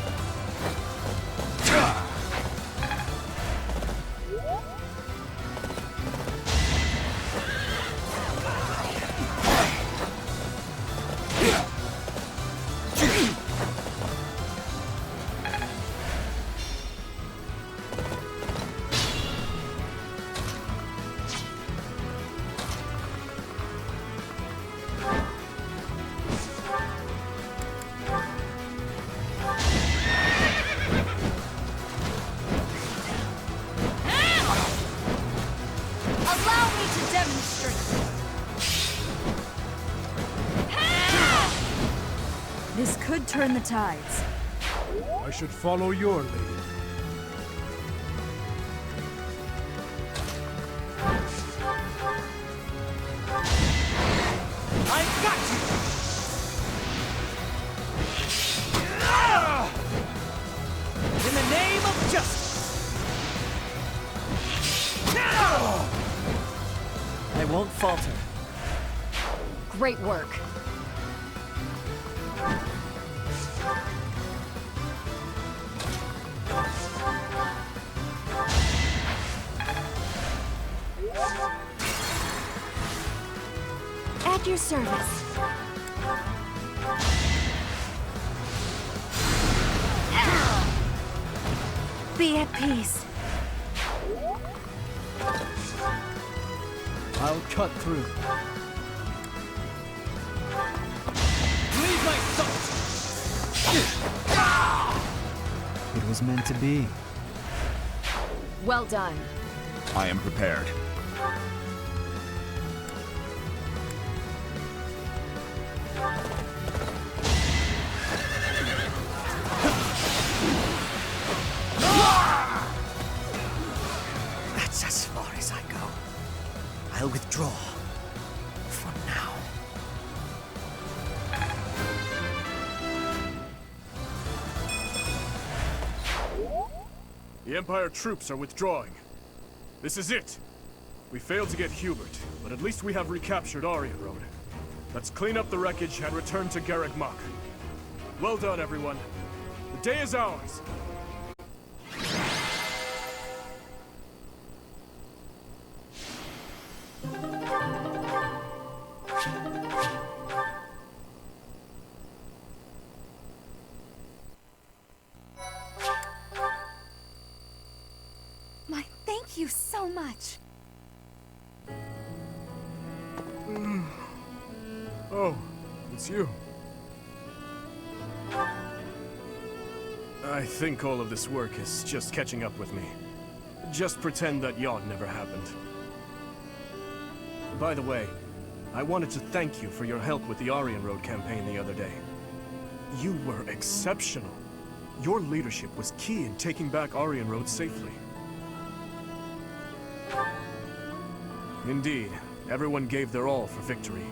Allow me to demonstrate. This could turn the tides. I should follow your lead. I've got you! In the name of justice! I won't falter. Great work. At your service. Be at peace. I'll cut through. Leave my sight! It was meant to be. Well done. I am prepared. That's as far as I go. I'll withdraw. For now. The Empire troops are withdrawing. This is it. We failed to get Hubert, but at least we have recaptured Aryan Road. Let's clean up the wreckage and return to Garreg Mach. Well done, everyone. The day is ours. My thank you so much. Oh, it's you. I think all of this work is just catching up with me. Just pretend that yacht never happened. By the way, I wanted to thank you for your help with the Aryan Road campaign the other day. You were exceptional. Your leadership was key in taking back Aryan Road safely. Indeed, everyone gave their all for victory.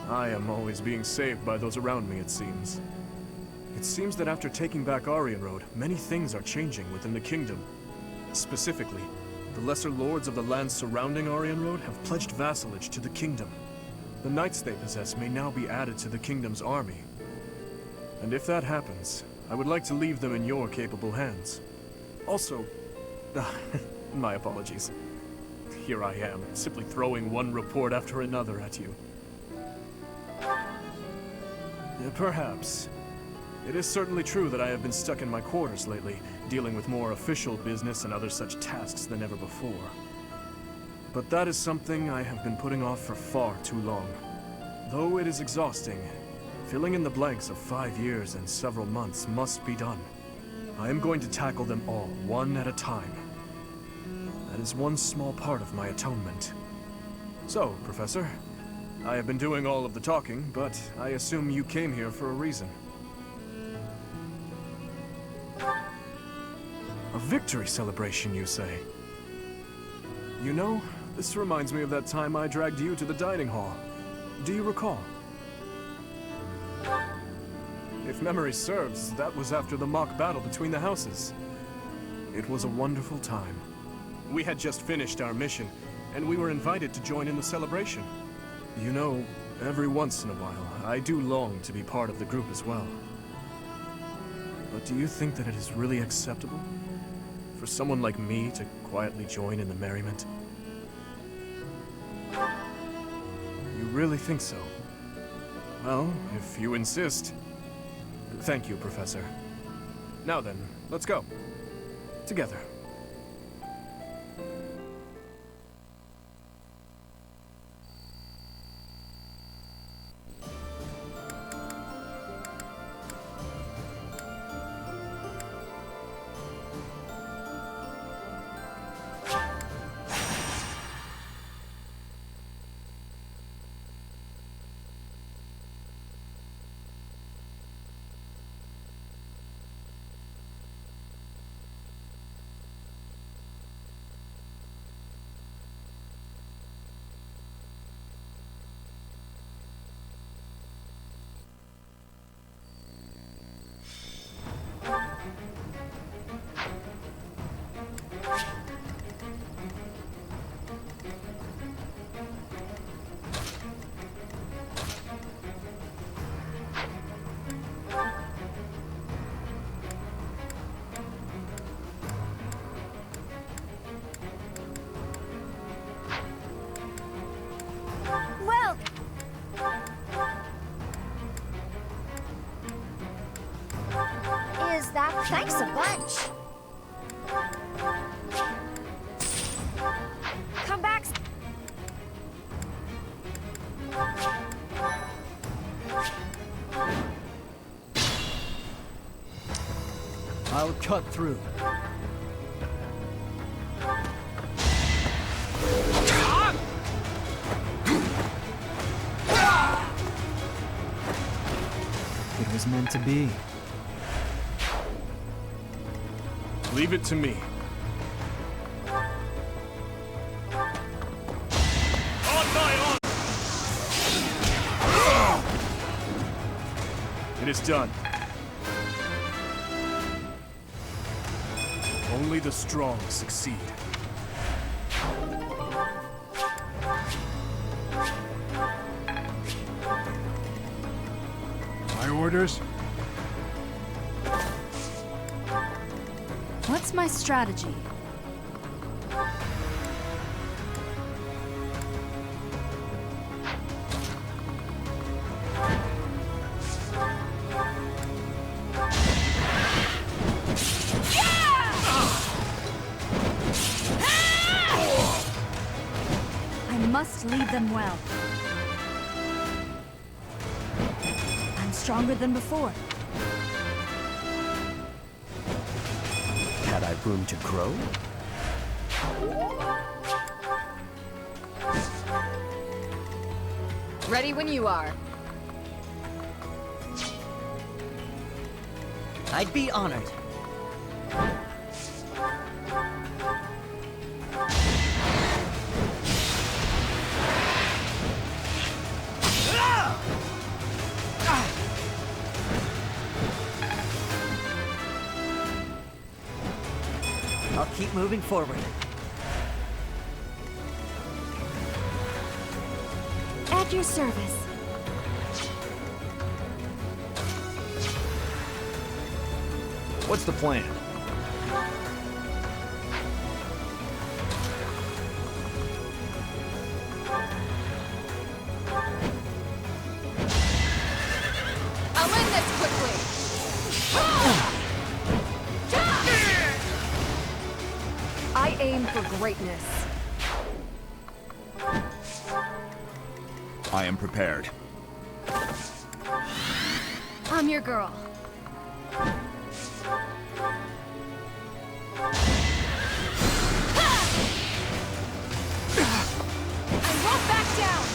I am always being saved by those around me, it seems. It seems that after taking back Aryan Road, many things are changing within the kingdom. Specifically, the lesser lords of the lands surrounding Aryan Road have pledged vassalage to the kingdom. The knights they possess may now be added to the kingdom's army. And if that happens, I would like to leave them in your capable hands. Also, my apologies. Here I am, simply throwing one report after another at you. Perhaps. It is certainly true that I have been stuck in my quarters lately, dealing with more official business and other such tasks than ever before. But that is something I have been putting off for far too long. Though it is exhausting, filling in the blanks of 5 years and several months must be done. I am going to tackle them all, one at a time. That is one small part of my atonement. So, Professor, I have been doing all of the talking, but I assume you came here for a reason. A victory celebration, you say? You know, This reminds me of that time I dragged you to the dining hall. Do you recall? If memory serves, that was after the mock battle between the houses. It was a wonderful time. We had just finished our mission, and we were invited to join in the celebration. You know, every once in a while, I do long to be part of the group as well. But do you think that it is really acceptable for someone like me to quietly join in the merriment? You really think so? Well, if you insist. Thank you, Professor. Now then, let's go. Together. Well... Is that... Thanks a bunch. Come back... I'll cut through. It was meant to be. Leave it to me. On my honor! It is done. Only the strong succeed. My orders? What's my strategy? I must lead them well. I'm stronger than before. Had I room to grow? Ready when you are. I'd be honored. I'll keep moving forward. At your service. What's the plan? I'll end this quickly. I aim for greatness. I am prepared. I'm your girl. I won't back down.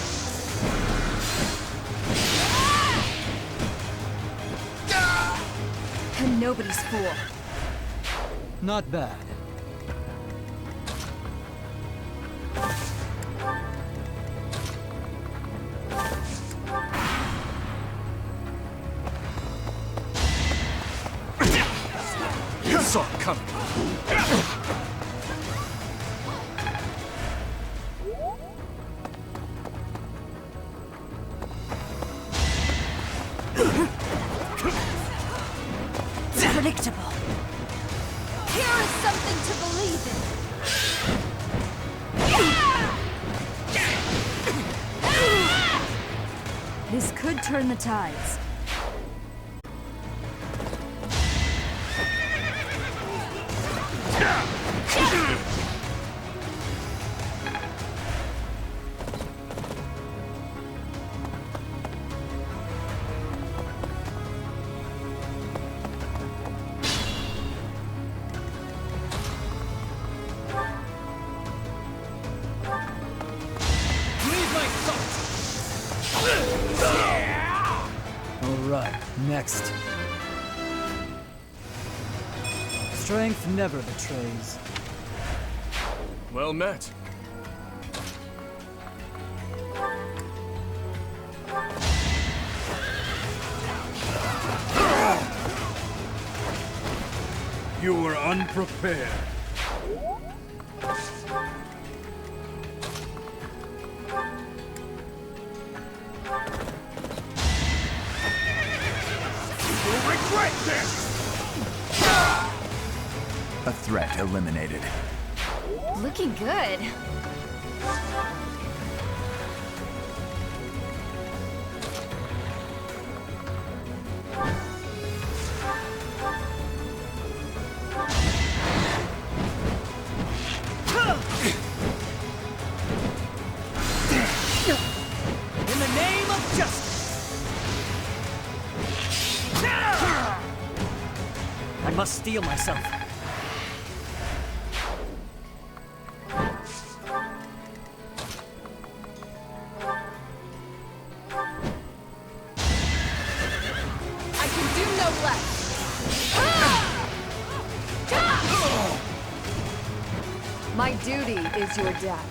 I'm nobody's fool. Not bad. Saw it coming. Predictable. Here is something to believe in. This could turn the tides. Alright, next. Strength never betrays. Well met. You were unprepared. You'll regret this! A threat eliminated. Looking good. In the name of justice! I must steel myself. I can do no less. My duty is your death.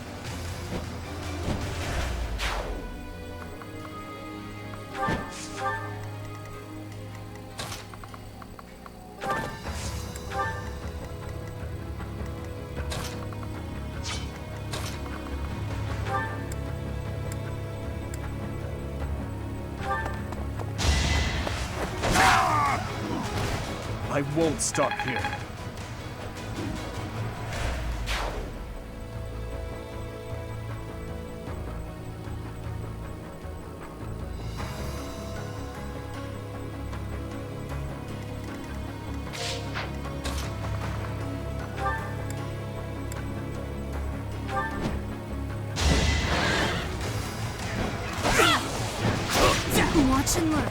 I won't stop here. Watch and learn.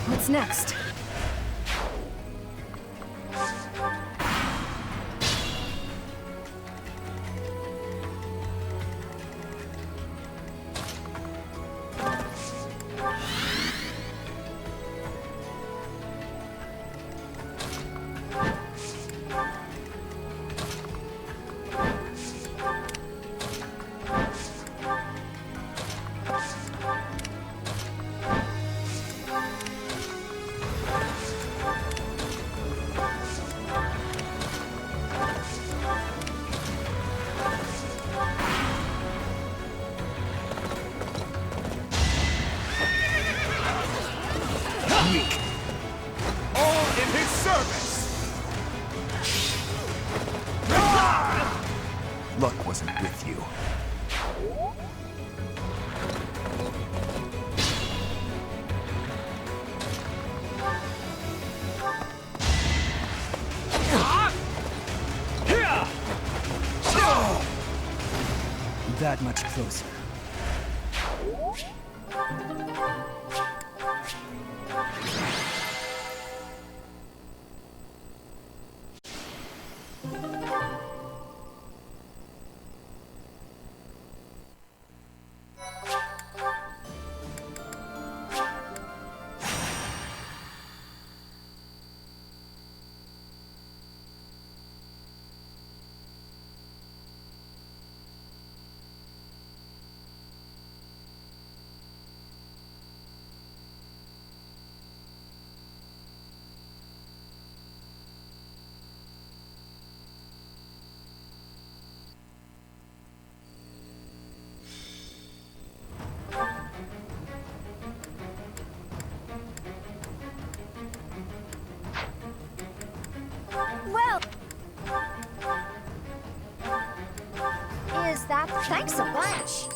What's next? Weak. All in his service! Luck wasn't with you. That much closer. Well... Is that... Thanks a bunch.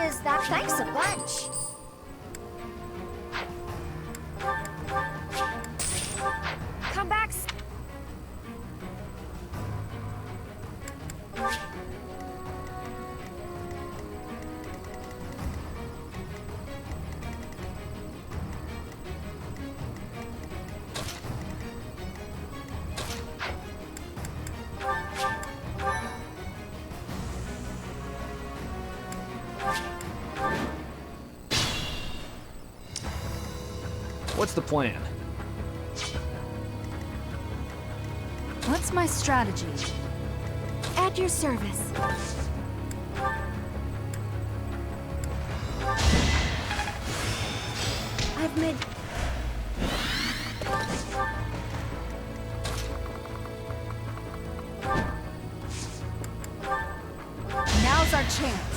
Is that... Thanks a bunch. Come back... What's the plan? What's my strategy? At your service. I've made... Now's our chance.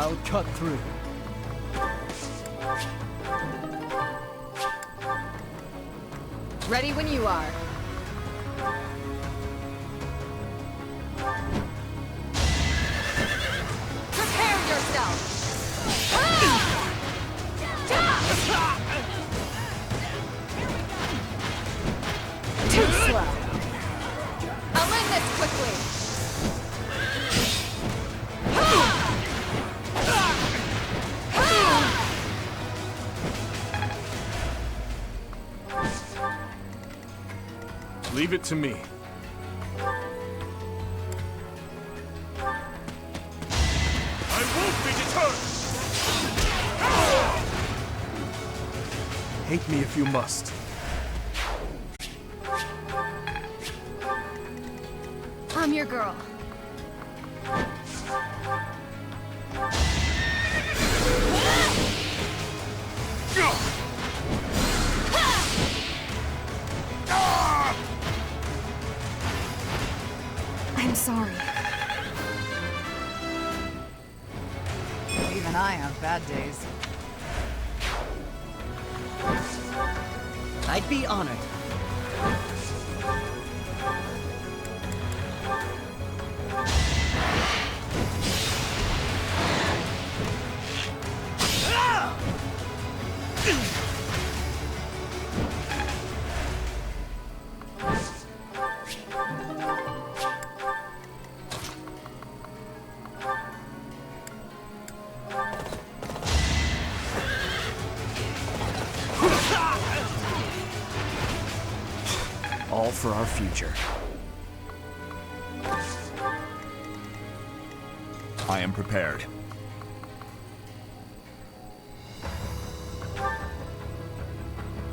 I'll cut through. Ready when you are. Prepare yourself! Too slow. I'll end this quickly! Leave it to me. I won't be deterred! Hate me if you must. I'm your girl. I'm sorry. Even I have bad days. I'd be honored. All for our future. I am prepared.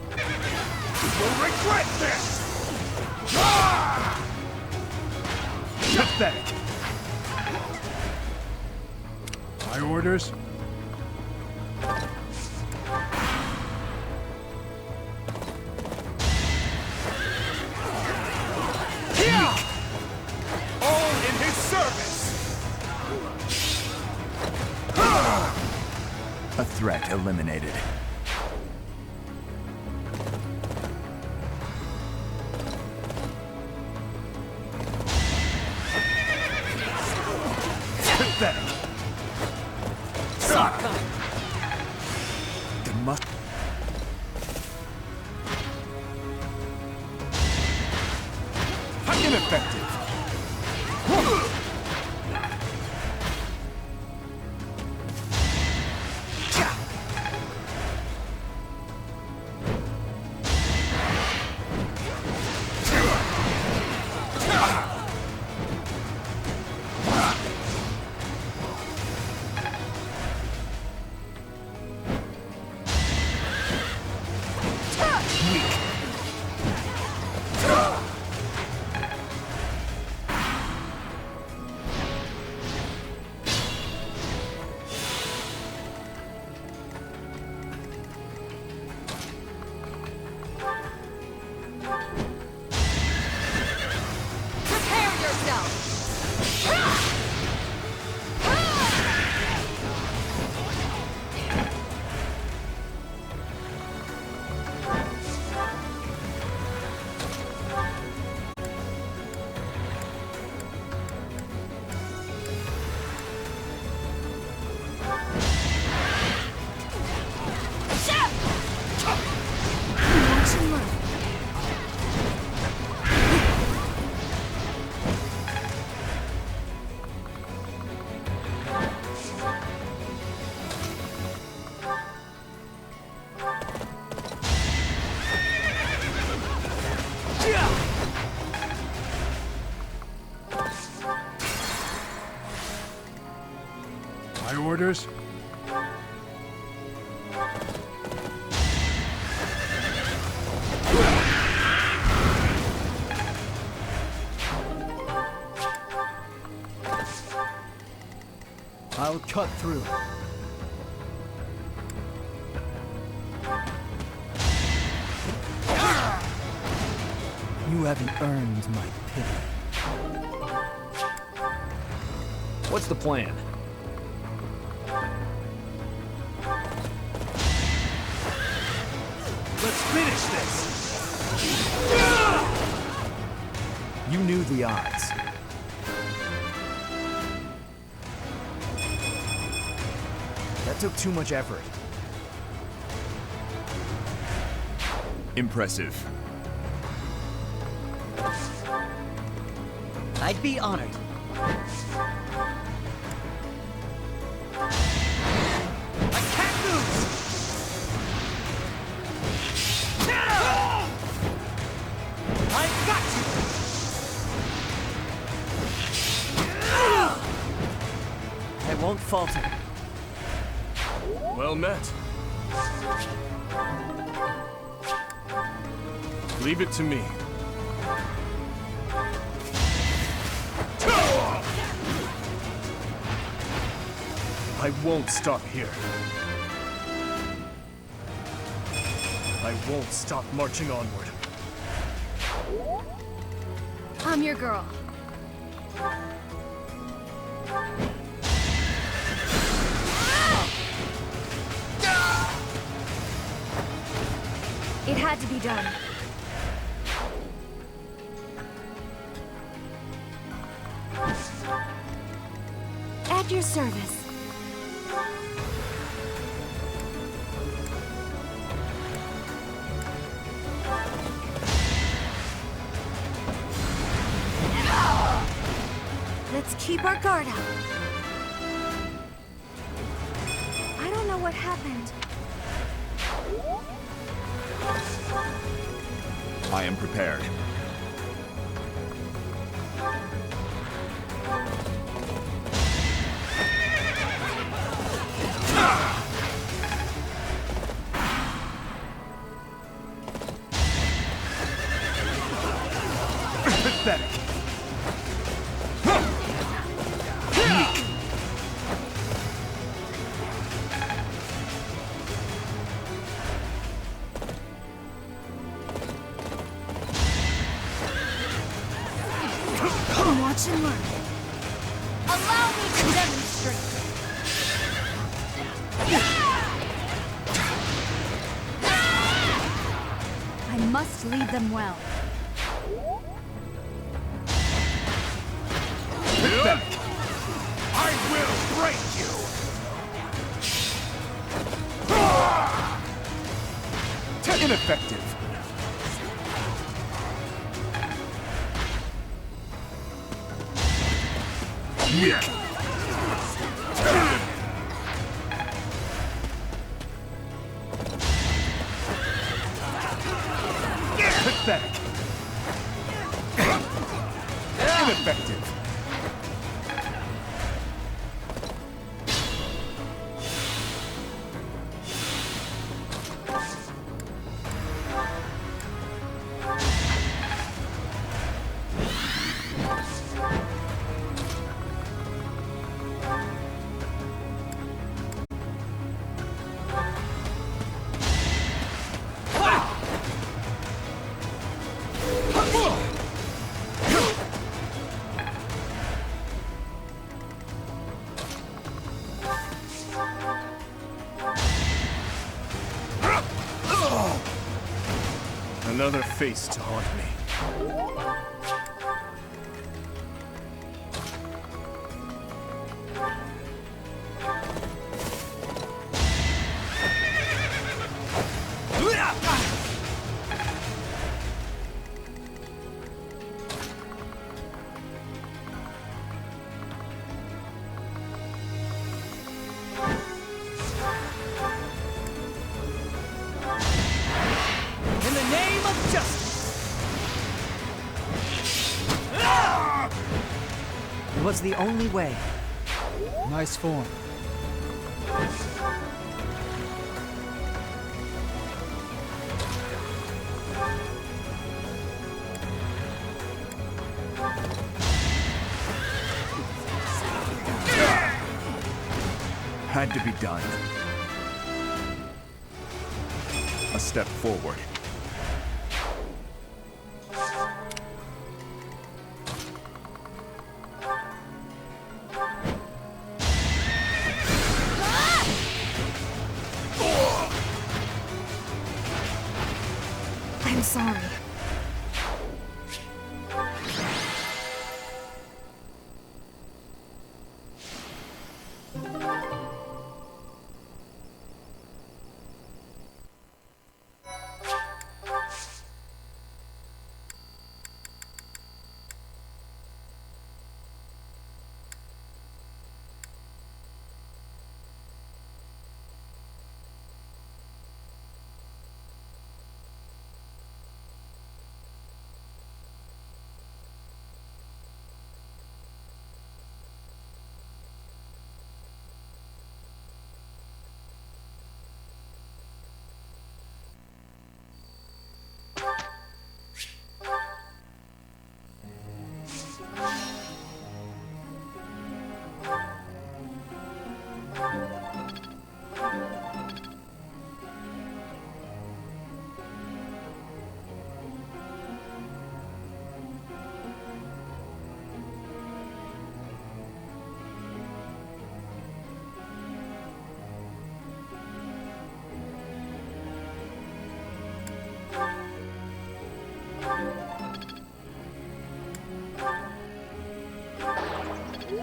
You'll regret this! Pathetic. My orders? All in his service! A threat eliminated. Pathetic! The must... Ineffective! My orders? I'll cut through. You haven't earned my pity. What's the plan? Let's finish this! You knew the odds. That took too much effort. Impressive. I'd be honored. I won't falter. Well met. Leave it to me. I won't stop here. I won't stop marching onward. I'm your girl. It had to be done. At your service. Let's keep our guard up. I don't know what happened. I am prepared. Pathetic. Watch and learn. Allow me to demonstrate. I must lead them well. I will break you! Ineffective. Yeah. Pathetic. Ineffective. Another face to haunt me. In the name of justice! It was the only way. Nice form. Had to be done. A step forward. I'm sorry.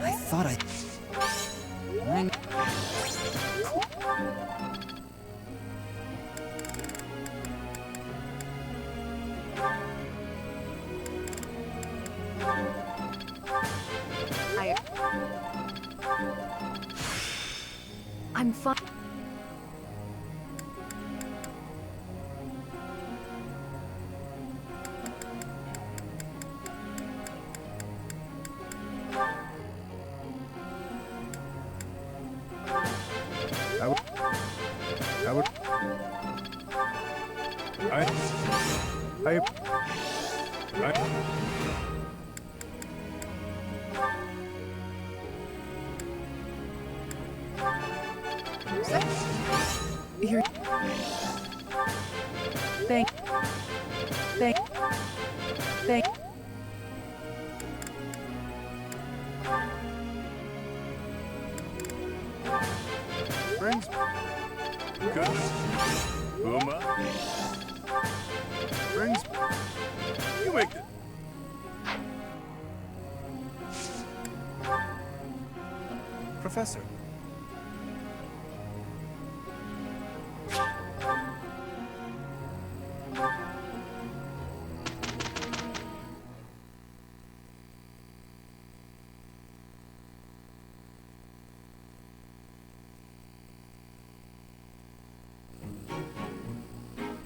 I thought I... I'm fine. You're... Thank... Brings goodness. Uma. Brings. You make it. Professor.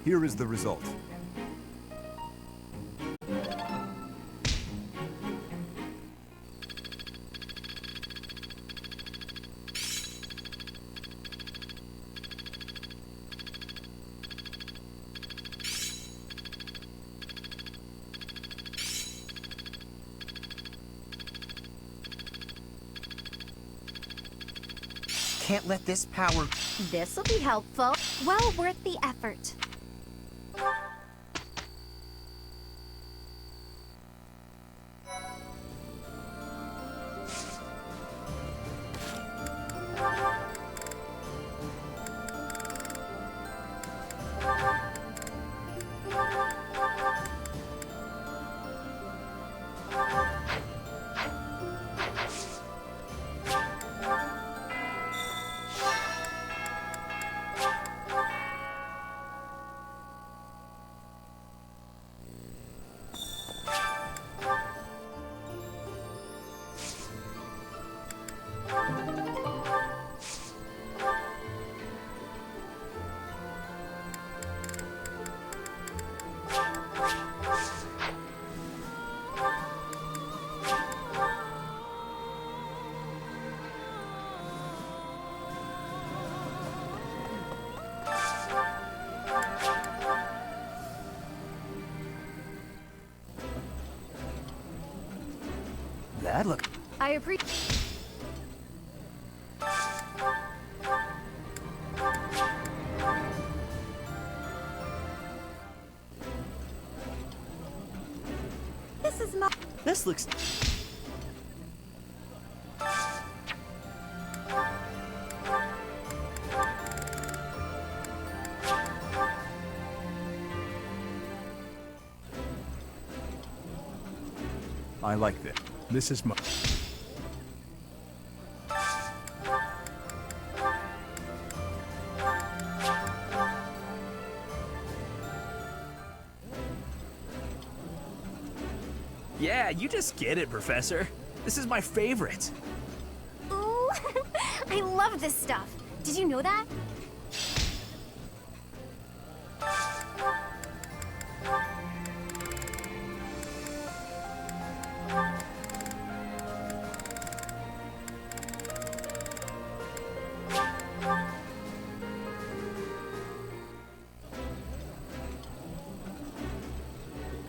Here is the result. Can't let this power... This'll be helpful. Well worth the effort. That look. I appreciate. This is my. This looks. I like this. This is my... Yeah, you just get it, Professor. This is my favorite. Ooh, I love this stuff. Did you know that?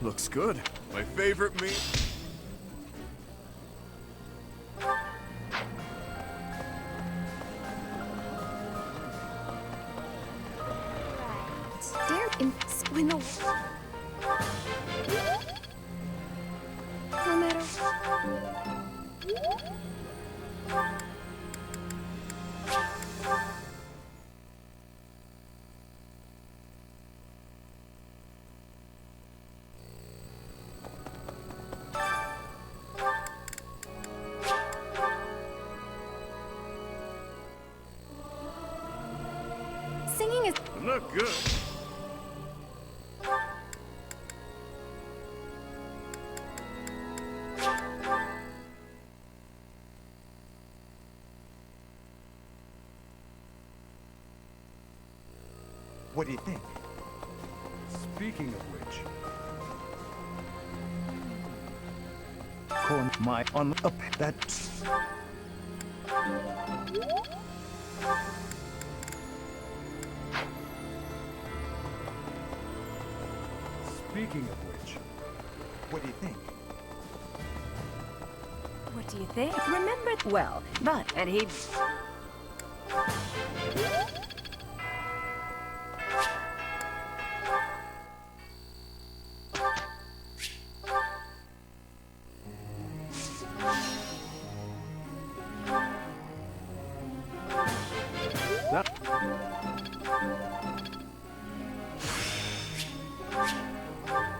Looks good. My favorite meat. Dare in when the no matter. Singing is I'm not good. What do you think? Speaking of which... Corn my on up that. Speaking of which... What do you think? What do you think? Remember, well, but, and he...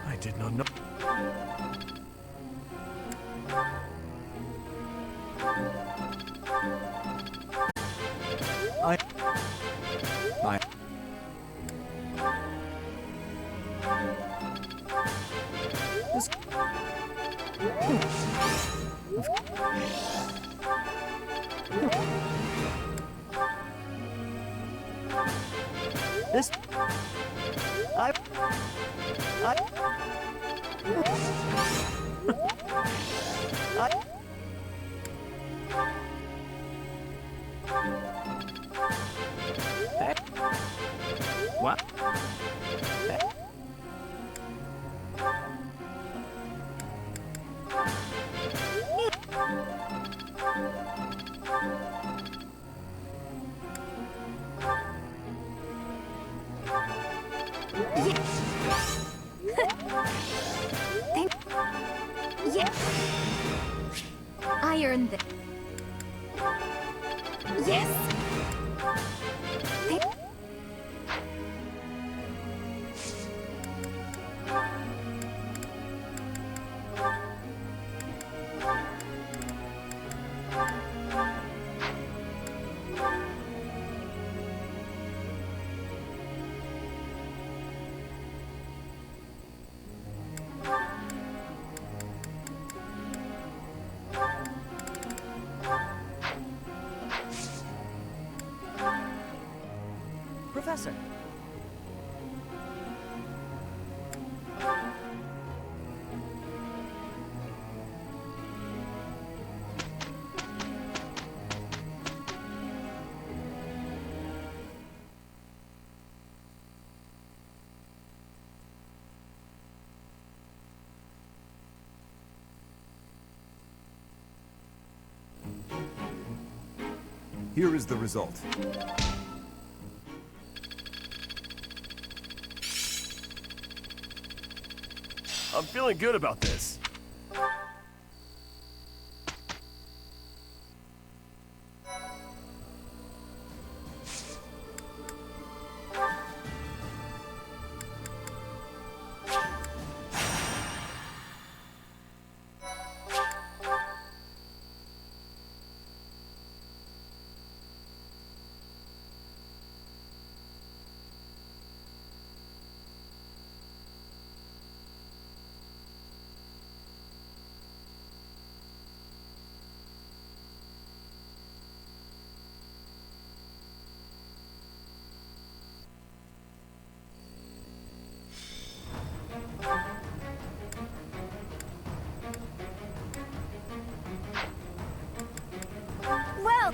I did not know. I. This. This. What? Yeah. I earned it. Yes. Professor. Here is the result. I'm feeling good about this. Well.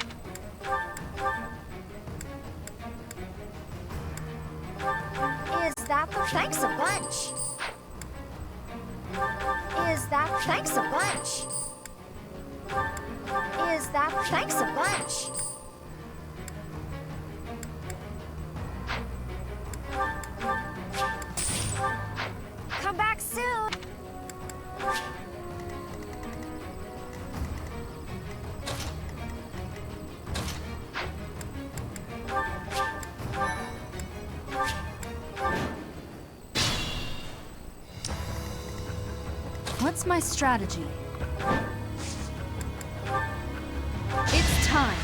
Is that the thanks a bunch? Is that thanks a bunch? Is that thanks a bunch? Come back soon. What's my strategy? It's time.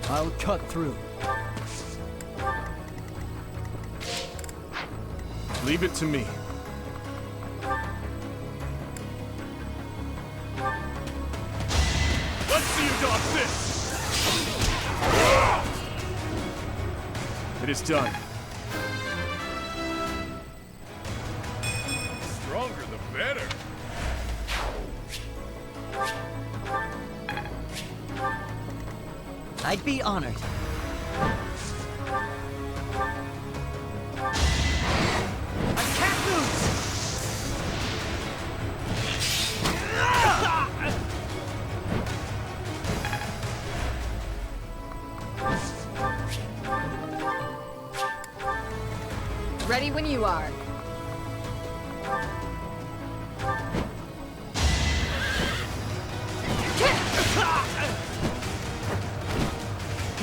I'll cut through. Leave it to me. Let's see you dodge this! It is done. Stronger the better. I'd be honored. I can't lose! Ready when you are.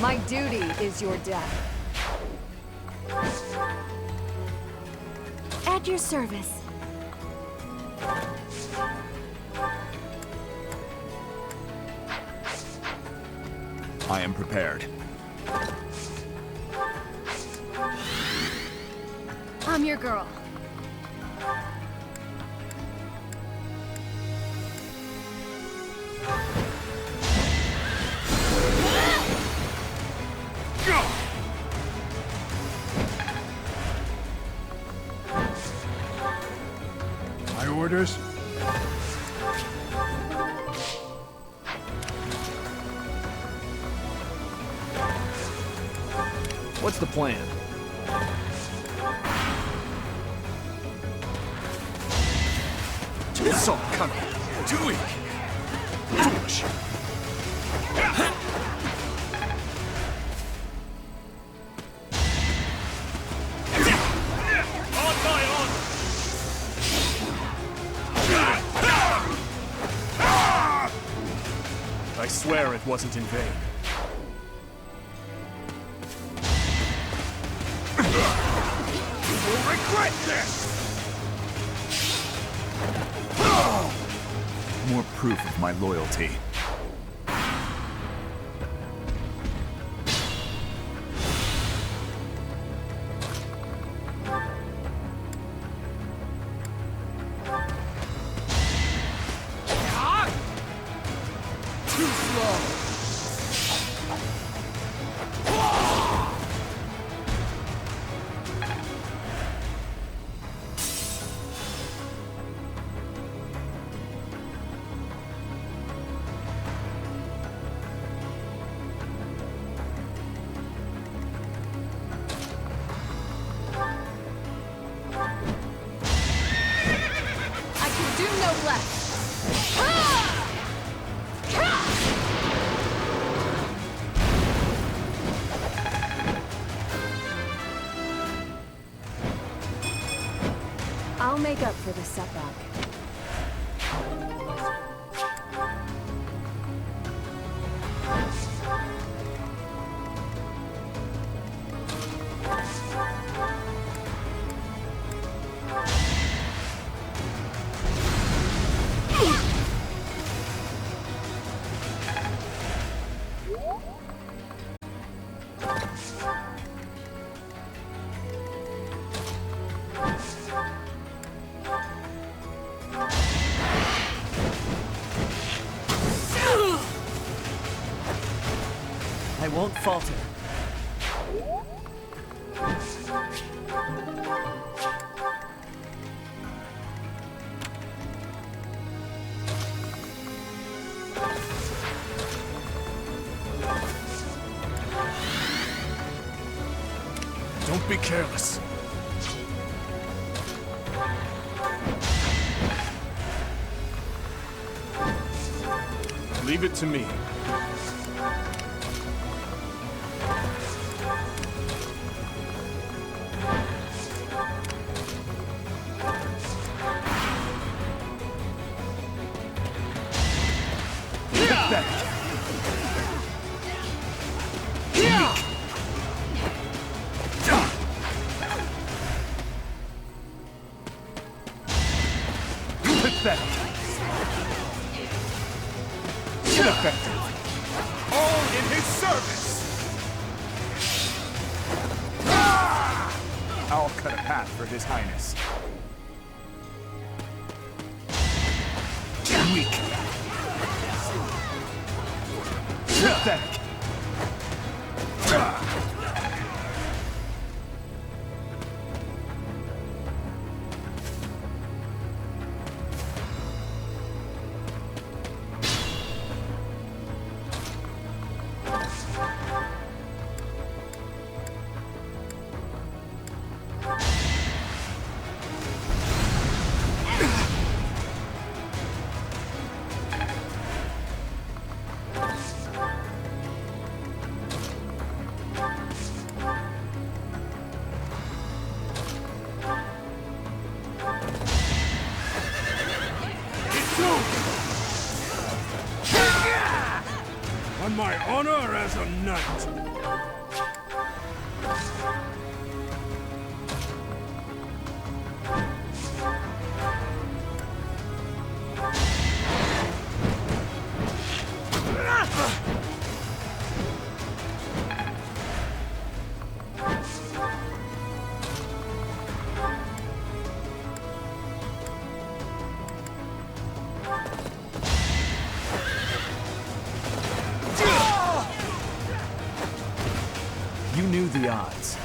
My duty is your death. At your service. I am prepared. I'm your girl. My orders? What's the plan? Assault coming. Too weak. Foolish. On my honor! I swear it wasn't in vain. You will regret this! More proof of my loyalty. Too slow! I can do no less. I'll make up for the setback. I won't falter. Don't be careless. Leave it to me. Ineffective! All in his service! I'll cut a path for His Highness. Weak! Pathetic! On my honor as a knight. You knew the odds.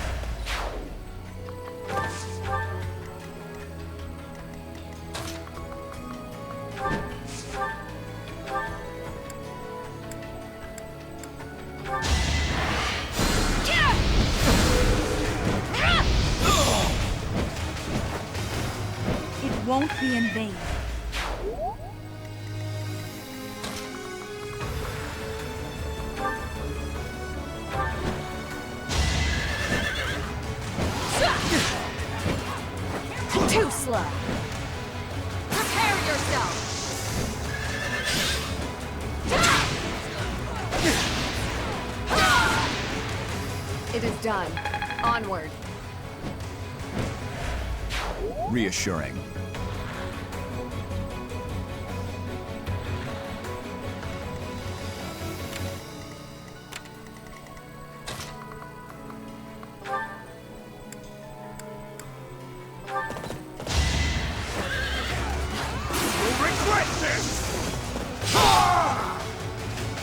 won't be in vain. Too slow. Prepare yourself. It is done. Onward. Reassuring.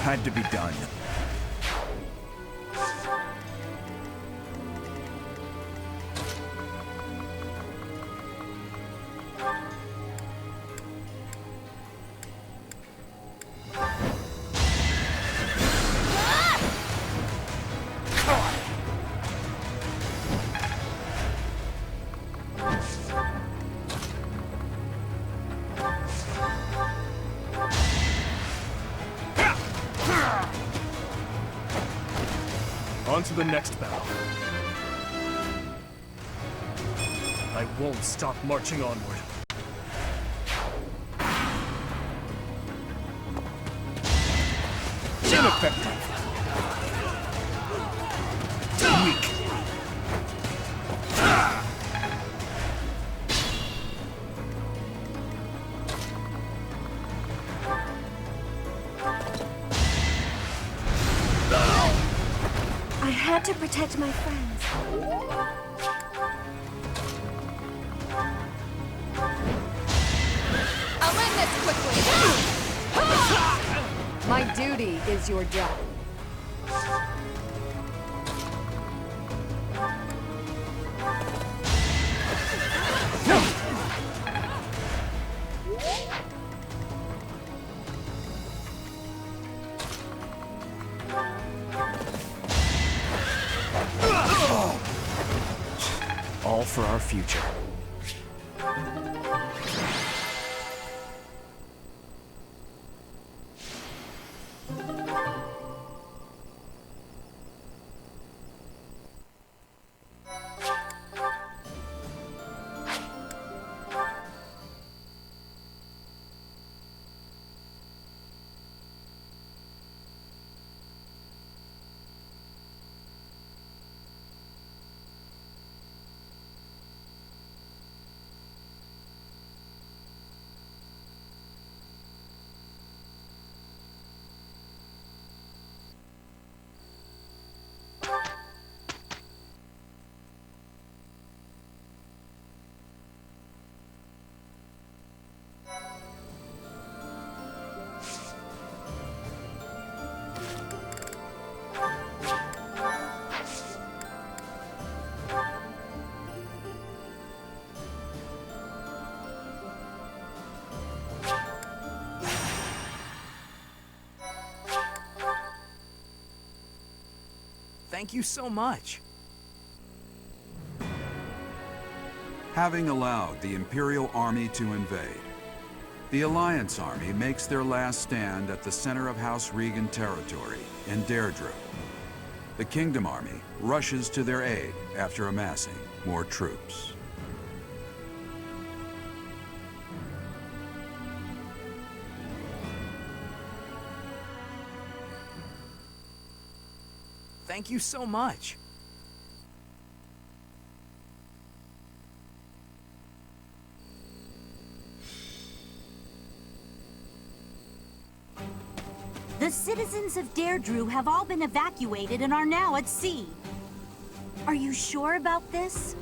Had to be done. On to the next battle. I won't stop marching onward. Ineffective. Weak. I had to protect my friends. I'll end this quickly. My duty is your death. All for our future. Thank you so much. Having allowed the Imperial Army to invade, the Alliance Army makes their last stand at the center of House Regan territory in Deirdre. The Kingdom Army rushes to their aid after amassing more troops. Thank you so much. The citizens of Deirdre have all been evacuated and are now at sea. Are you sure about this?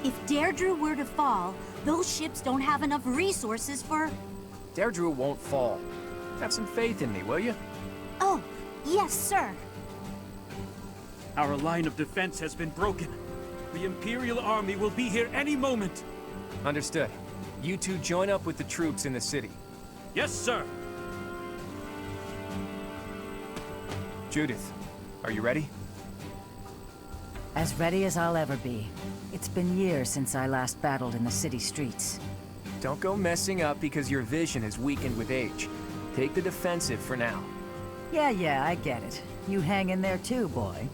If Deirdre were to fall, those ships don't have enough resources for... Deirdre won't fall. Have some faith in me, will you? Oh, yes, sir. Our line of defense has been broken. The Imperial Army will be here any moment. Understood. You two join up with the troops in the city. Yes, sir. Judith, are you ready? As ready as I'll ever be. It's been years since I last battled in the city streets. Don't go messing up because your vision is weakened with age. Take the defensive for now. Yeah, I get it. You hang in there too, boy.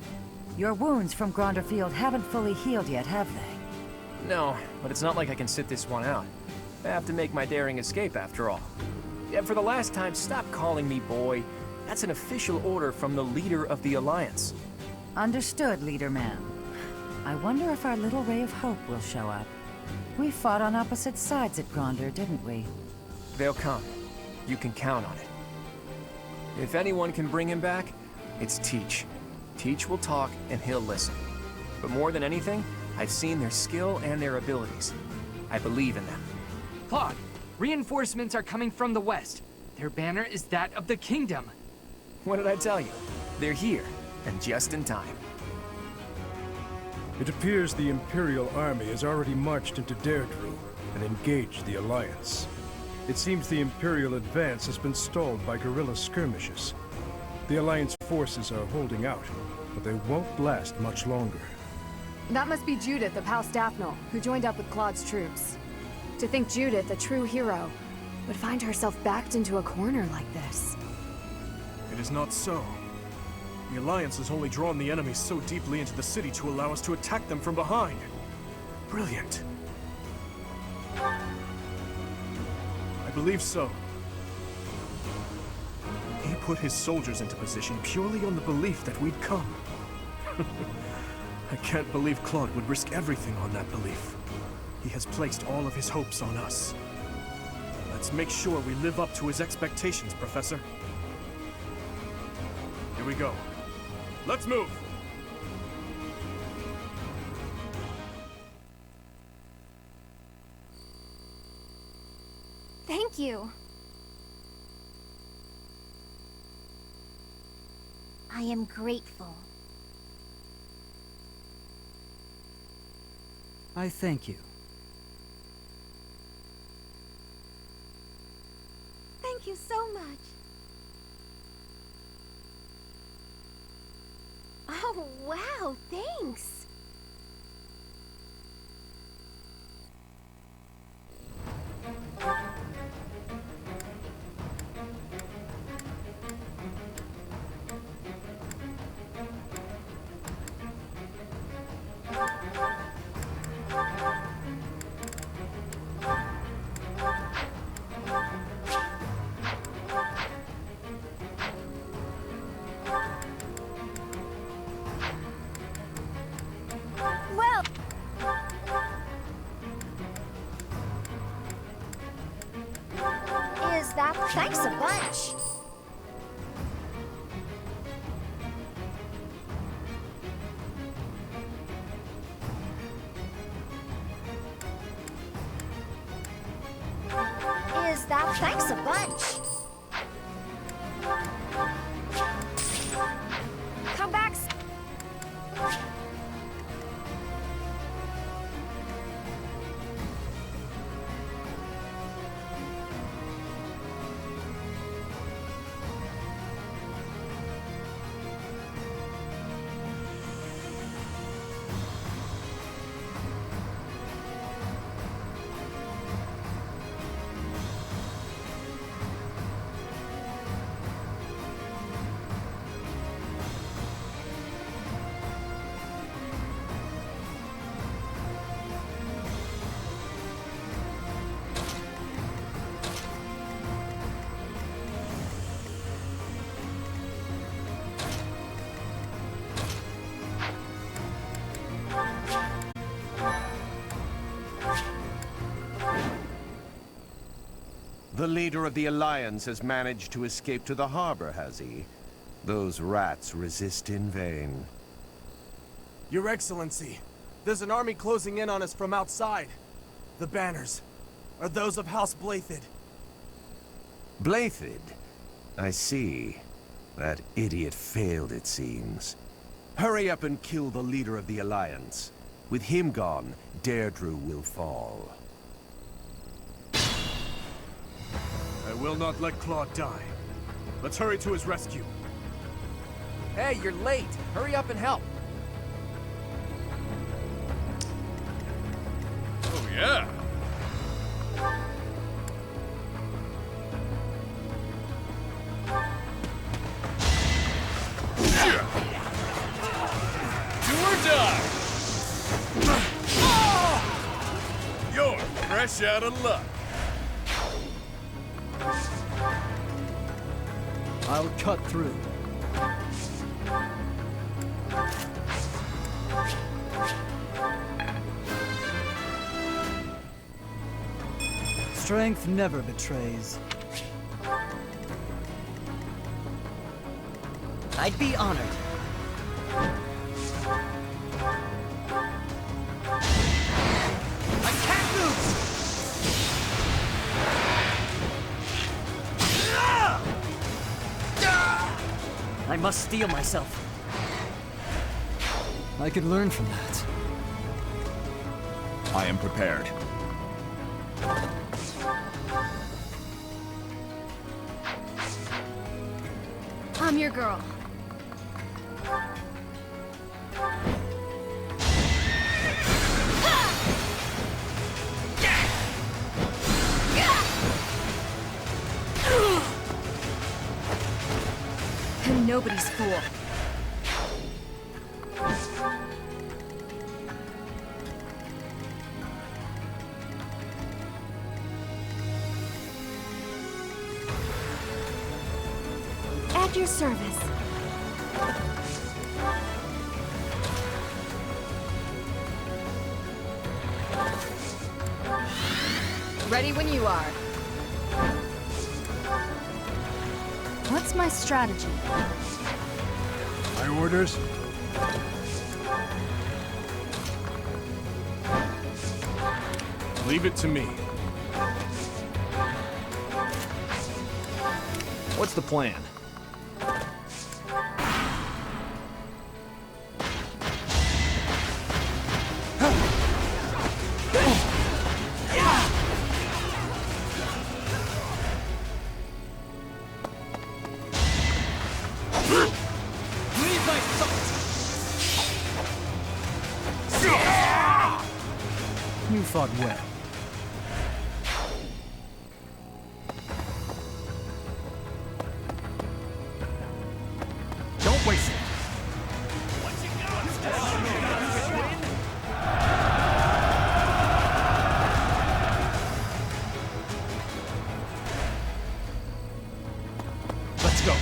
Your wounds from Gronderfield haven't fully healed yet, have they? No, but it's not like I can sit this one out. I have to make my daring escape after all. Yeah, for the last time, stop calling me boy. That's an official order from the leader of the Alliance. Understood, Leader Man. I wonder if our little ray of hope will show up. We fought on opposite sides at Gronder, didn't we? They'll come. You can count on it. If anyone can bring him back, it's Teach. Teach will talk and he'll listen. But more than anything, I've seen their skill and their abilities. I believe in them. Claude, reinforcements are coming from the west. Their banner is that of the kingdom. What did I tell you? They're here, and just in time. It appears the Imperial Army has already marched into Deirdre and engaged the Alliance. It seems the Imperial advance has been stalled by guerrilla skirmishes. The Alliance forces are holding out, but they won't last much longer. That must be Judith of House Daphne, who joined up with Claude's troops. To think Judith, a true hero, would find herself backed into a corner like this. It is not so. The Alliance has only drawn the enemy so deeply into the city to allow us to attack them from behind. Brilliant. I believe so. He put his soldiers into position purely on the belief that we'd come. I can't believe Claude would risk everything on that belief. He has placed all of his hopes on us. Let's make sure we live up to his expectations, Professor. Here we go. Let's move! Thank you. I am grateful. I thank you. Thank you so much. Oh, wow, thanks. Well... Is that... Thanks a bunch. Is that... Thanks a bunch. Come back. The leader of the Alliance has managed to escape to the harbor, has he? Those rats resist in vain. Your Excellency, there's an army closing in on us from outside. The banners are those of House Blathid. Blathid? I see. That idiot failed, it seems. Hurry up and kill the leader of the Alliance. With him gone, Deirdre will fall. I will not let Claude die. Let's hurry to his rescue. Hey, you're late. Hurry up and help. Yeah. Do or die. You're fresh out of luck. I'll cut through. Strength never betrays. I'd be honored. I can't lose! I must steel myself. I could learn from that. I am prepared. I'm your girl. And nobody's fool. At your service. Ready when you are. What's my strategy? My orders? Leave it to me. What's the plan? You fought well. Don't waste it. Let's go.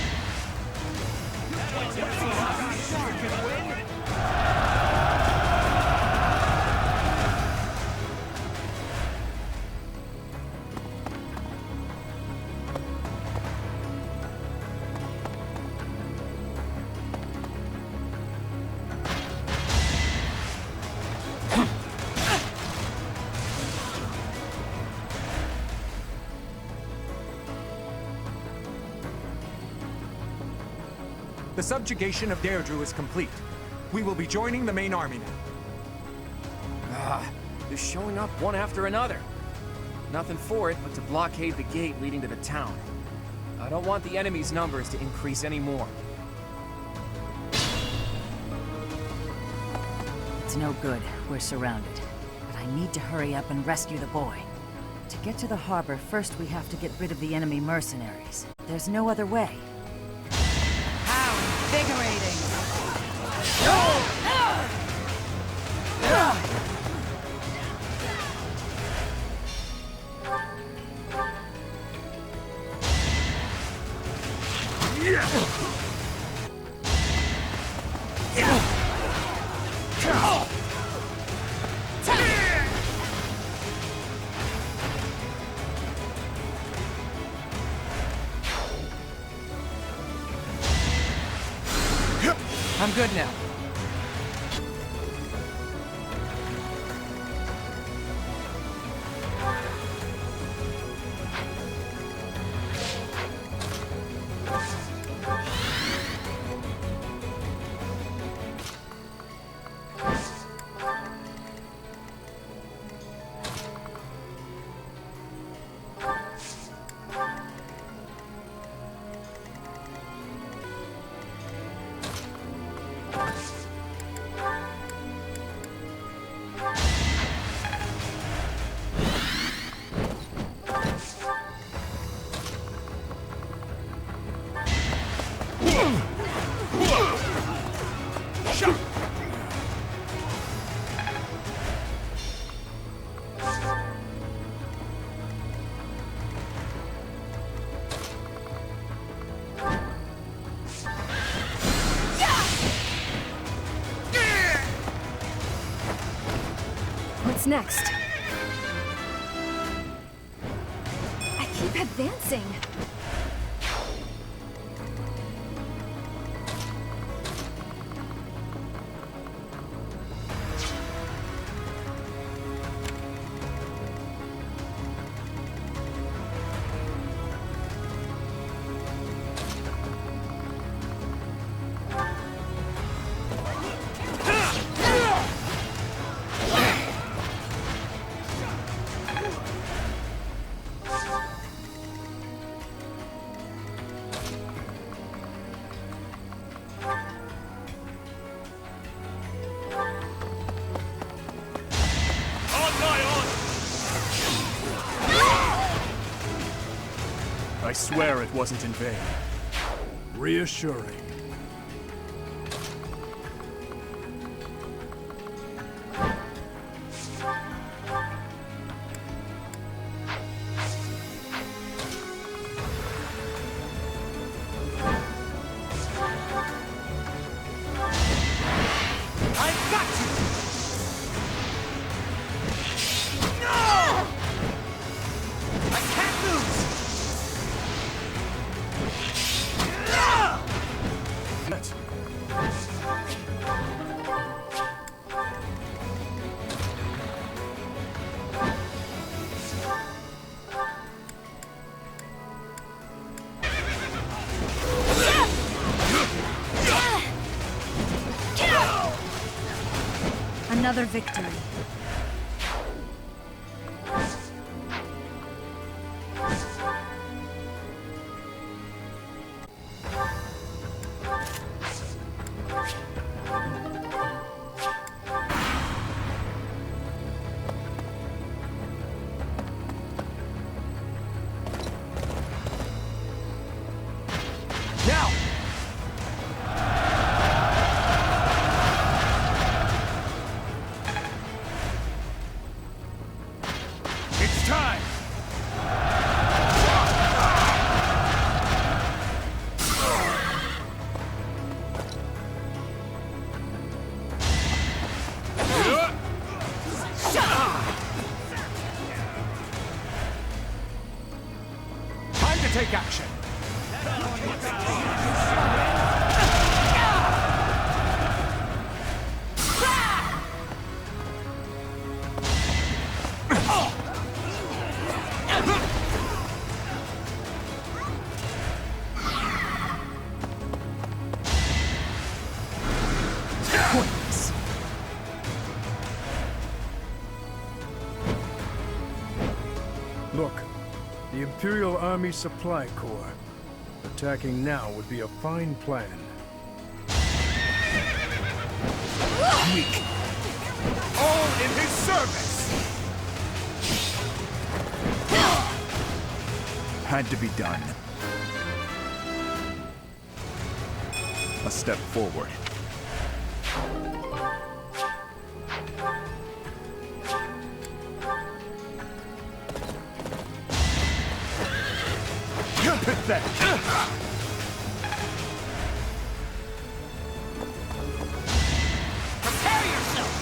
The subjugation of Deirdre is complete. We will be joining the main army now. They're showing up one after another. Nothing for it but to blockade the gate leading to the town. I don't want the enemy's numbers to increase anymore. It's no good. We're surrounded. But I need to hurry up and rescue the boy. To get to the harbor, first we have to get rid of the enemy mercenaries. There's no other way. How invigorating! I'm good now. What's next? I keep advancing. I swear it wasn't in vain. Reassuring. I've got you! No! I can't lose! Another victory. Now! It's time! Time to take action! Look, the Imperial Army Supply Corps. Attacking now would be a fine plan. Weak. All in his service! Had to be done. A step forward. You're pathetic! Prepare yourself!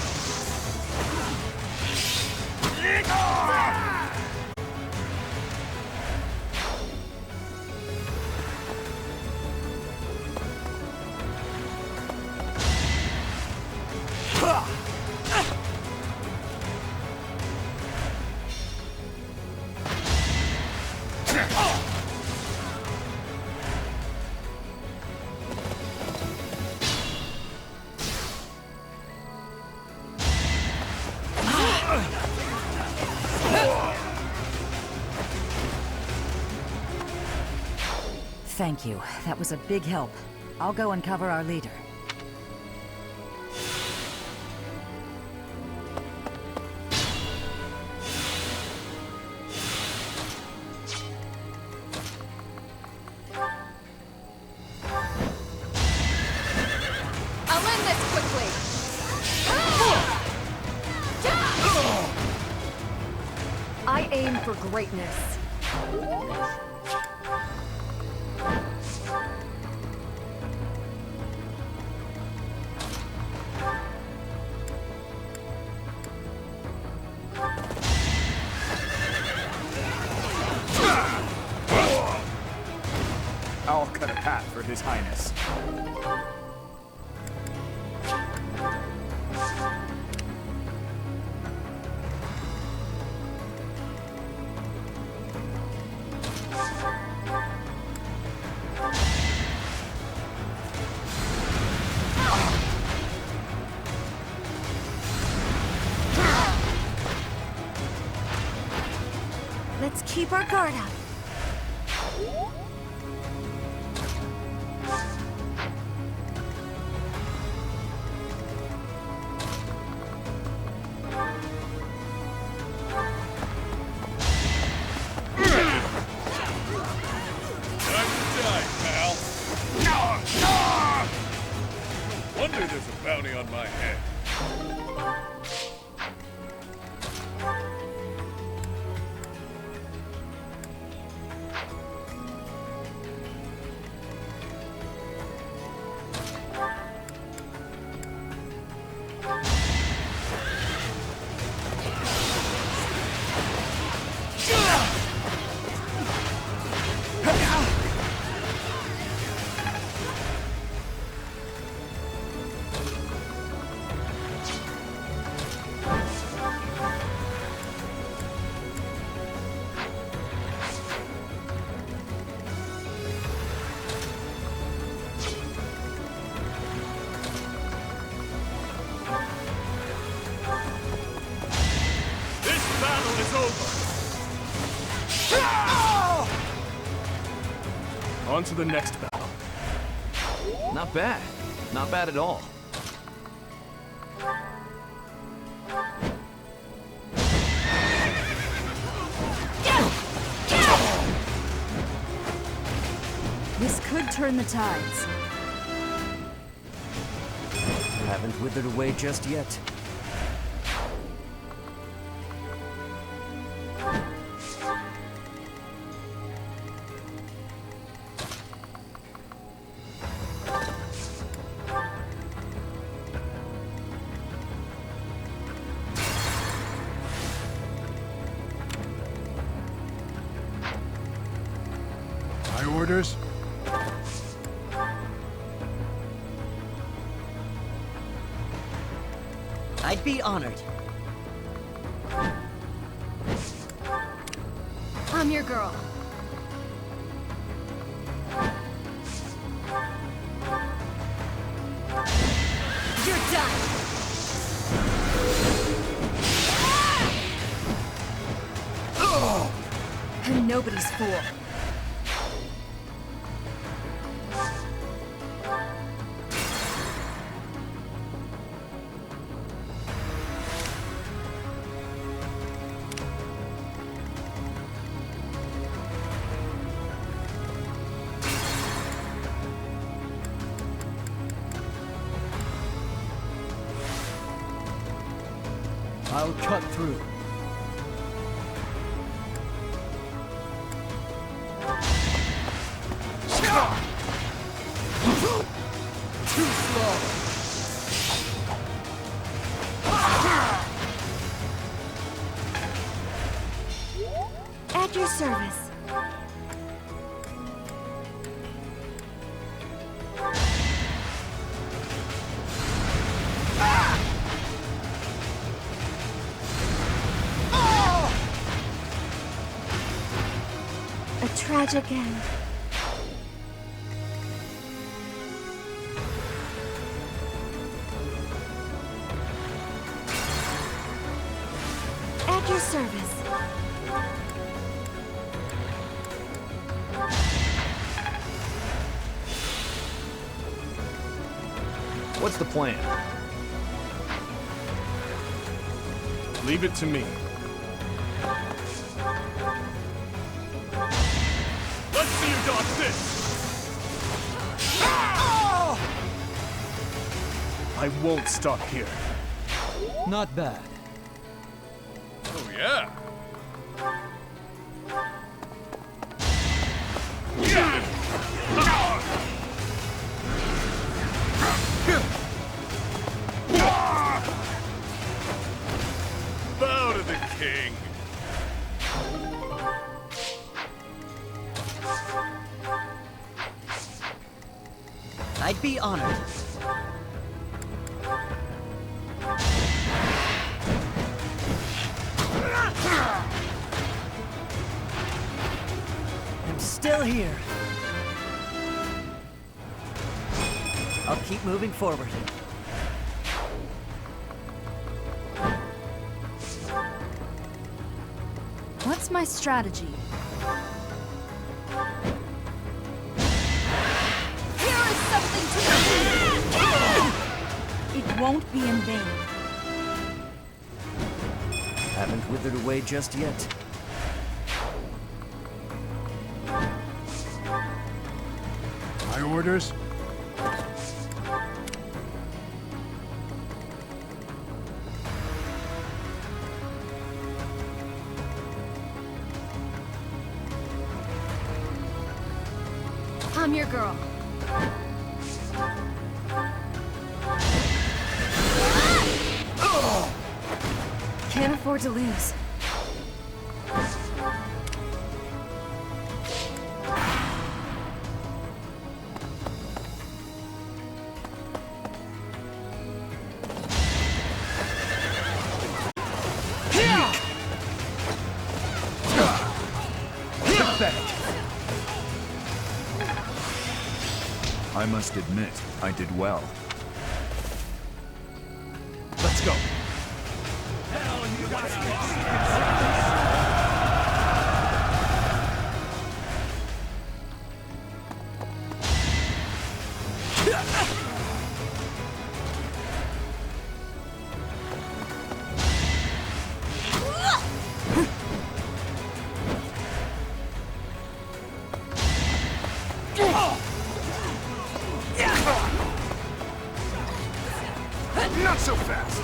Thank you. That was a big help. I'll go and cover our leader. I'll end this quickly! I aim for greatness. I'll cut a path for His Highness. Let's keep our guard up. Time to die, pal. Wonder there's a bounty on my head. On to the next battle. Not bad. Not bad at all. This could turn the tides. Haven't withered away just yet. My orders? I'd be honored. I'm your girl. You're done! I'm nobody's fool. I'll cut through. Too slow! At your service. A tragic end. At your service. What's the plan? Leave it to me. Let's see you dodge this! I won't stop here. Not bad. Oh, yeah? Bow to the king. I'd be honored. I'm still here. I'll keep moving forward. What's my strategy? Here is something to It won't be in vain. Haven't withered away just yet. My orders? I'm your girl. Can't afford to lose. I must admit, I did well. Let's go. Not so fast!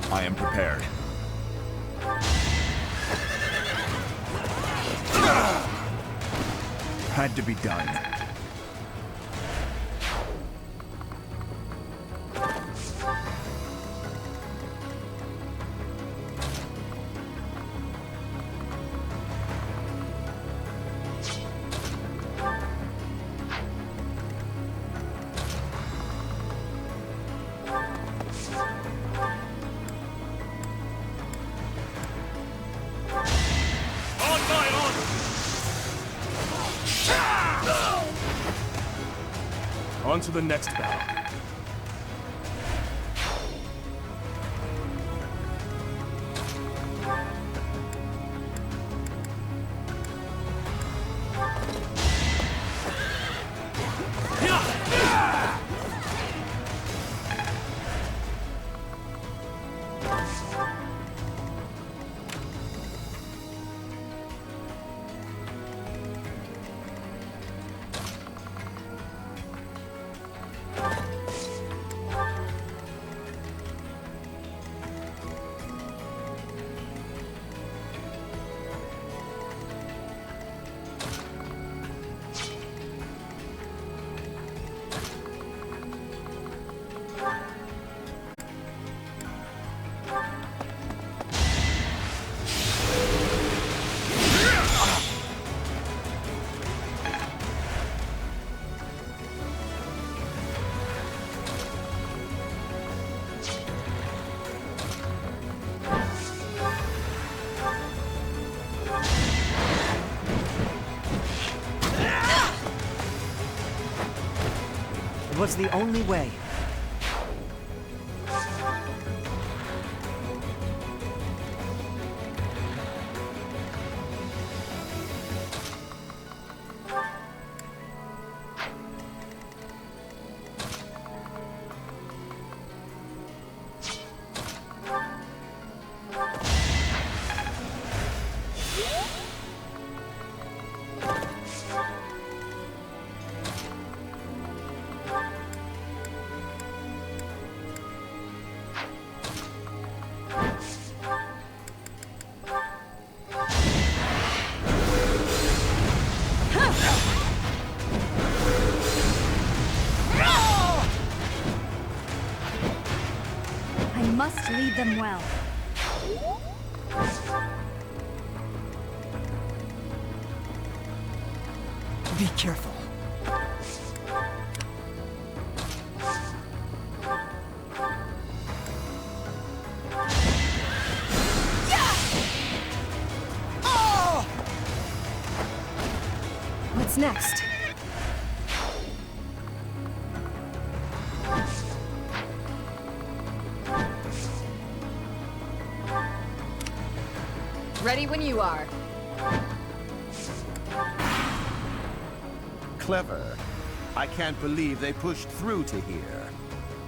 I am prepared. Had to be done. On to the next battle. It was the only way. I must lead them well. Be careful. What's next? Ready when you are. Clever. I can't believe they pushed through to here.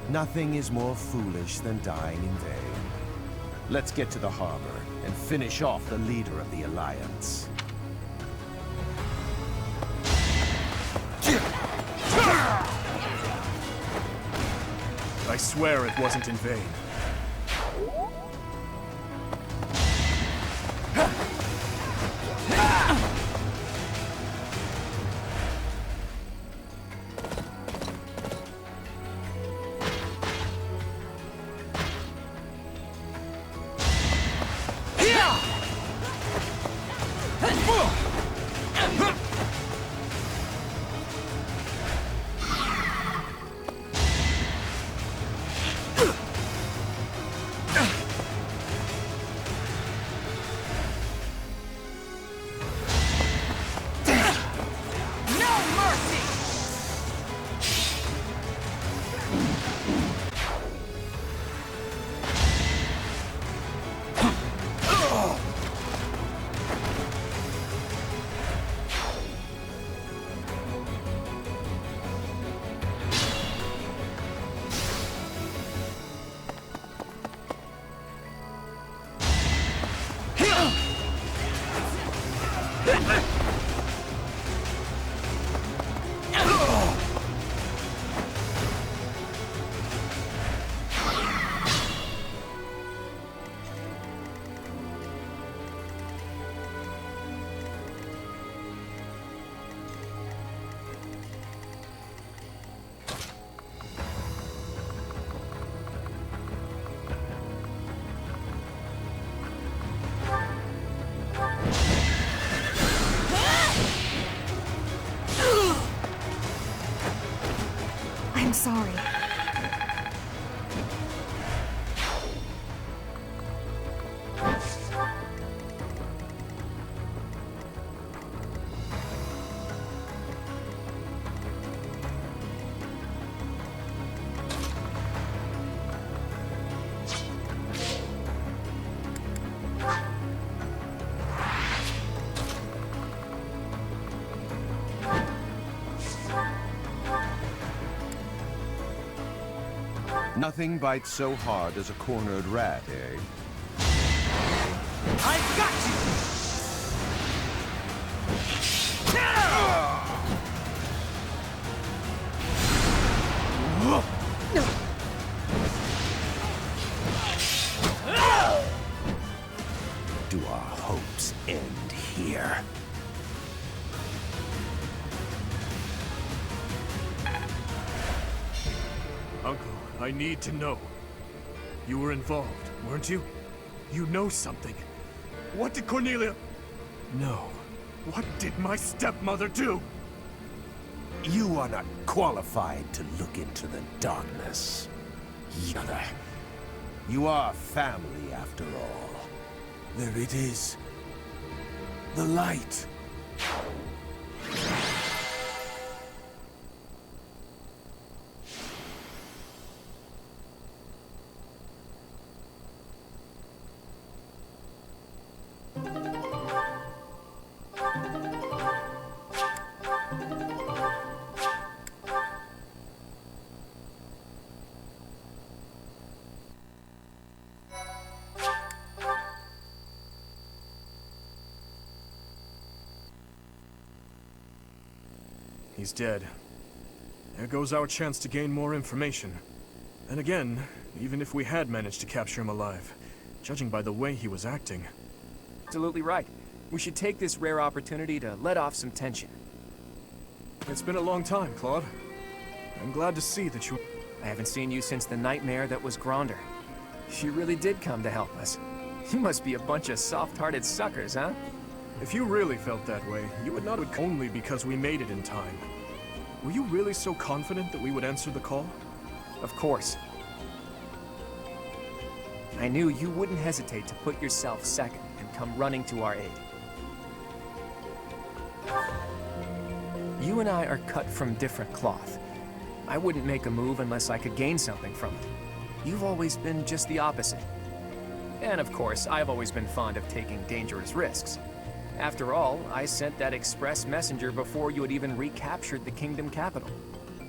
Nothing is more foolish than dying in vain. Let's get to the harbor and finish off the leader of the Alliance. I swear it wasn't in vain. I'm sorry. Nothing bites so hard as a cornered rat, eh? I've got you! Do our hopes end here? Uncle, I need to know. You were involved, weren't you? You know something. What did Cornelia... No. What did my stepmother do? You are not qualified to look into the darkness. Yonder. You are family, after all. There it is. The light. He's dead. There goes our chance to gain more information. And again, even if we had managed to capture him alive, judging by the way he was acting... Absolutely right. We should take this rare opportunity to let off some tension. It's been a long time, Claude. I'm glad to see that you... I haven't seen you since the nightmare that was Gronder. You really did come to help us. You must be a bunch of soft-hearted suckers, huh? If you really felt that way, you would not have only because we made it in time. Were you really so confident that we would answer the call? Of course. I knew you wouldn't hesitate to put yourself second and come running to our aid. You and I are cut from different cloth. I wouldn't make a move unless I could gain something from it. You've always been just the opposite. And of course, I've always been fond of taking dangerous risks. After all, I sent that express messenger before you had even recaptured the kingdom capital.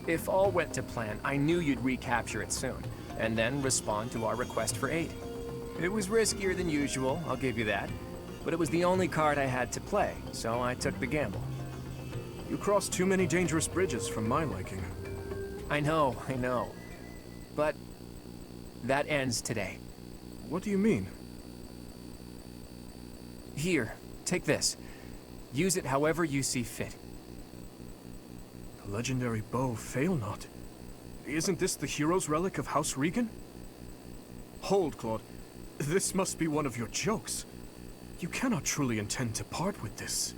If all went to plan, I knew you'd recapture it soon, and then respond to our request for aid. It was riskier than usual, I'll give you that, but it was the only card I had to play, so I took the gamble. You crossed too many dangerous bridges from my liking. I know. But that ends today. What do you mean? Here, take this. Use it however you see fit. The legendary bow, Fail Not. Isn't this the hero's relic of House Regan? Hold, Claude. This must be one of your jokes. You cannot truly intend to part with this.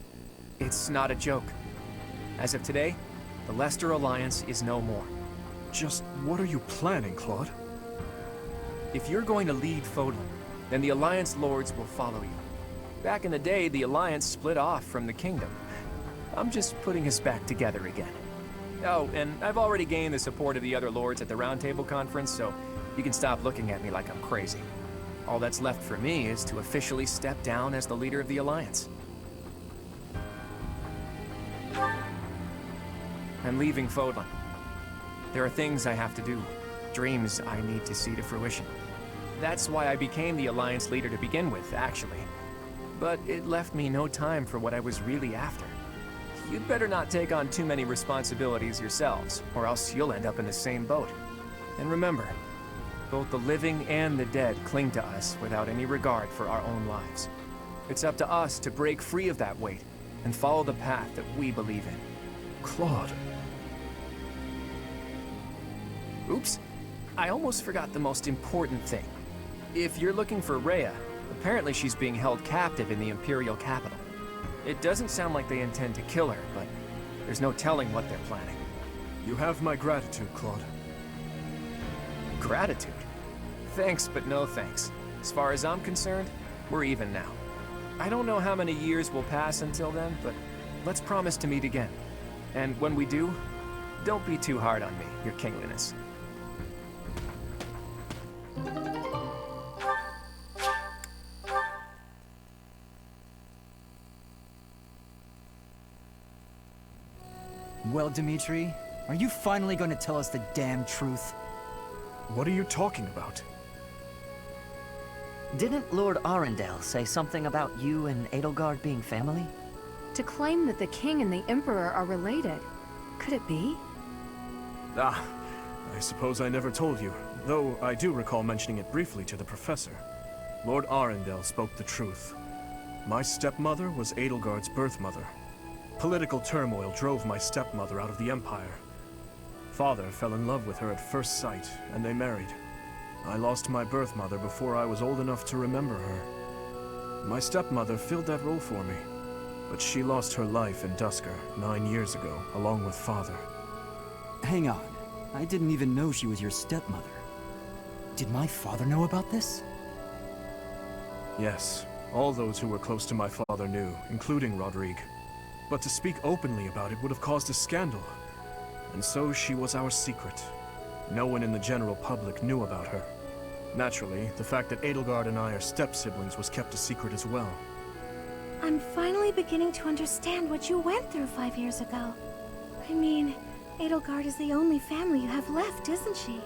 It's not a joke. As of today, the Leicester Alliance is no more. Just what are you planning, Claude? If you're going to lead Fodlan, then the Alliance Lords will follow you. Back in the day, the Alliance split off from the Kingdom. I'm just putting us back together again. Oh, and I've already gained the support of the other Lords at the Roundtable Conference, so you can stop looking at me like I'm crazy. All that's left for me is to officially step down as the leader of the Alliance. I'm leaving Fodlan. There are things I have to do, dreams I need to see to fruition. That's why I became the Alliance leader to begin with, actually. But it left me no time for what I was really after. You'd better not take on too many responsibilities yourselves, or else you'll end up in the same boat. And remember, both the living and the dead cling to us without any regard for our own lives. It's up to us to break free of that weight and follow the path that we believe in. Claude. Oops. I almost forgot the most important thing. If you're looking for Rhea, apparently she's being held captive in the Imperial capital. It doesn't sound like they intend to kill her, but there's no telling what they're planning. You have my gratitude, Claude. Gratitude? Thanks, but no thanks. As far as I'm concerned, we're even now. I don't know how many years will pass until then, but let's promise to meet again. And when we do, don't be too hard on me, your kingliness. Well, Dimitri, are you finally going to tell us the damn truth? What are you talking about? Didn't Lord Arundel say something about you and Edelgard being family? To claim that the king and the emperor are related. Could it be? Ah, I suppose I never told you, though I do recall mentioning it briefly to the professor. Lord Arundel spoke the truth. My stepmother was Edelgard's birth mother. Political turmoil drove my stepmother out of the Empire. Father fell in love with her at first sight, and they married. I lost my birth mother before I was old enough to remember her. My stepmother filled that role for me, but she lost her life in Dusker 9 years ago, along with Father. Hang on. I didn't even know she was your stepmother. Did my father know about this? Yes, all those who were close to my father knew, including Rodrigue. But to speak openly about it would have caused a scandal. And so she was our secret. No one in the general public knew about her. Naturally, the fact that Edelgard and I are step-siblings was kept a secret as well. I'm finally beginning to understand what you went through 5 years ago. I mean, Edelgard is the only family you have left, isn't she?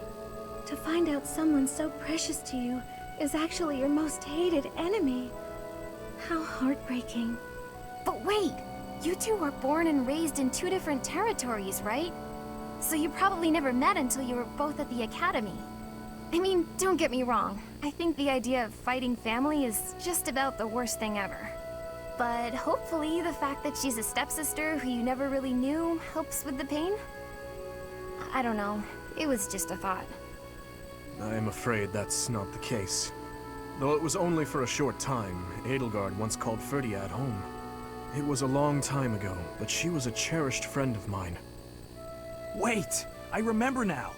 To find out someone so precious to you is actually your most hated enemy. How heartbreaking. But wait! You two were born and raised in 2 different territories, right? So you probably never met until you were both at the academy. I mean, don't get me wrong. I think the idea of fighting family is just about the worst thing ever. But hopefully the fact that she's a stepsister who you never really knew helps with the pain? I don't know. It was just a thought. I am afraid that's not the case. Though it was only for a short time, Edelgard once called Ferdiad home. It was a long time ago, but she was a cherished friend of mine. Wait! I remember now!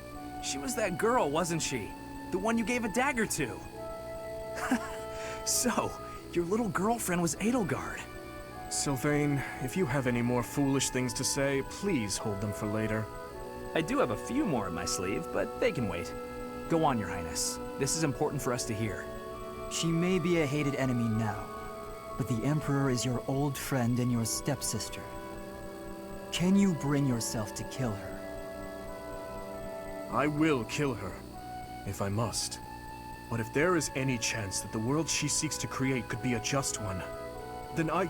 She was that girl, wasn't she? The one you gave a dagger to! So, your little girlfriend was Edelgard. Sylvain, if you have any more foolish things to say, please hold them for later. I do have a few more in my sleeve, but they can wait. Go on, Your Highness. This is important for us to hear. She may be a hated enemy now, but the Emperor is your old friend and your stepsister. Can you bring yourself to kill her? I will kill her, if I must. But if there is any chance that the world she seeks to create could be a just one, then I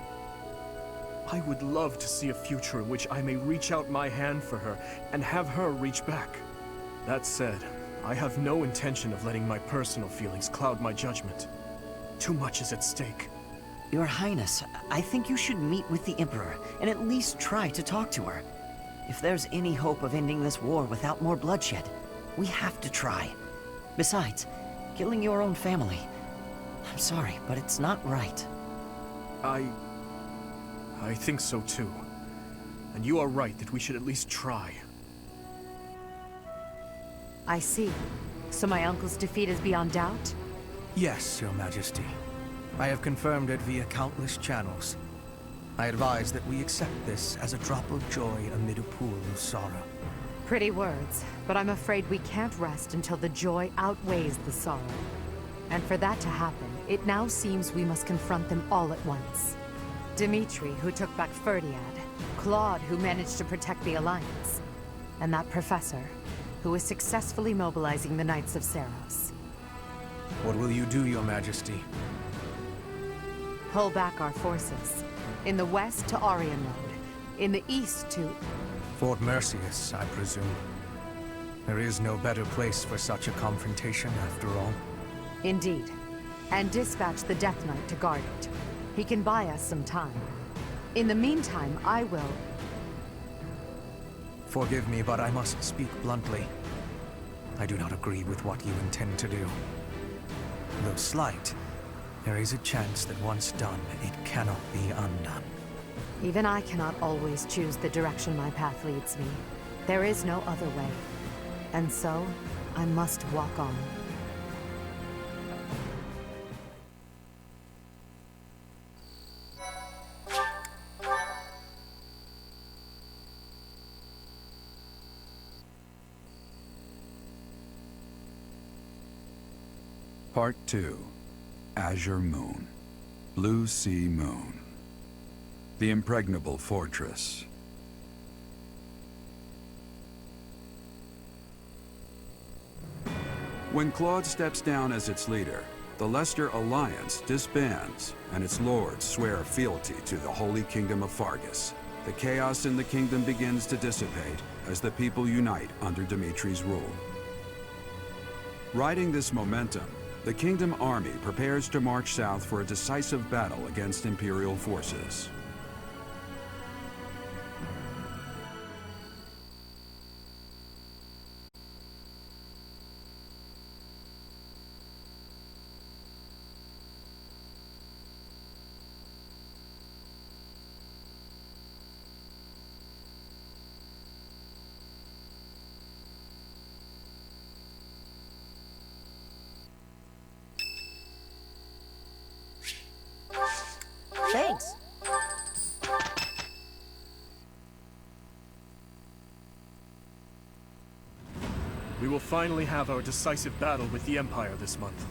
would love to see a future in which I may reach out my hand for her and have her reach back. That said, I have no intention of letting my personal feelings cloud my judgment. Too much is at stake. Your Highness, I think you should meet with the Emperor and at least try to talk to her. If there's any hope of ending this war without more bloodshed, we have to try. Besides, killing your own family, I'm sorry, but it's not right. I think so too. And you are right that we should at least try. I see. So my uncle's defeat is beyond doubt? Yes, Your Majesty. I have confirmed it via countless channels. I advise that we accept this as a drop of joy amid a pool of sorrow. Pretty words, but I'm afraid we can't rest until the joy outweighs the sorrow. And for that to happen, it now seems we must confront them all at once. Dimitri, who took back Ferdiad, Claude, who managed to protect the Alliance, and that professor, who is successfully mobilizing the Knights of Seros. What will you do, Your Majesty? Pull back our forces. In the west to Arian Road. In the east to... Fort Mercius, I presume. There is no better place for such a confrontation, after all. Indeed. And dispatch the Death Knight to guard it. He can buy us some time. In the meantime, I will... Forgive me, but I must speak bluntly. I do not agree with what you intend to do. Though slight, there is a chance that once done, it cannot be undone. Even I cannot always choose the direction my path leads me. There is no other way. And so, I must walk on. Part 2. Azure Moon. Blue Sea Moon. The Impregnable Fortress. When Claude steps down as its leader, the Leicester Alliance disbands, and its lords swear fealty to the Holy Kingdom of Fargus. The chaos in the kingdom begins to dissipate as the people unite under Dimitri's rule. Riding this momentum, the Kingdom army prepares to march south for a decisive battle against Imperial forces. Thanks. We will finally have our decisive battle with the Empire this month.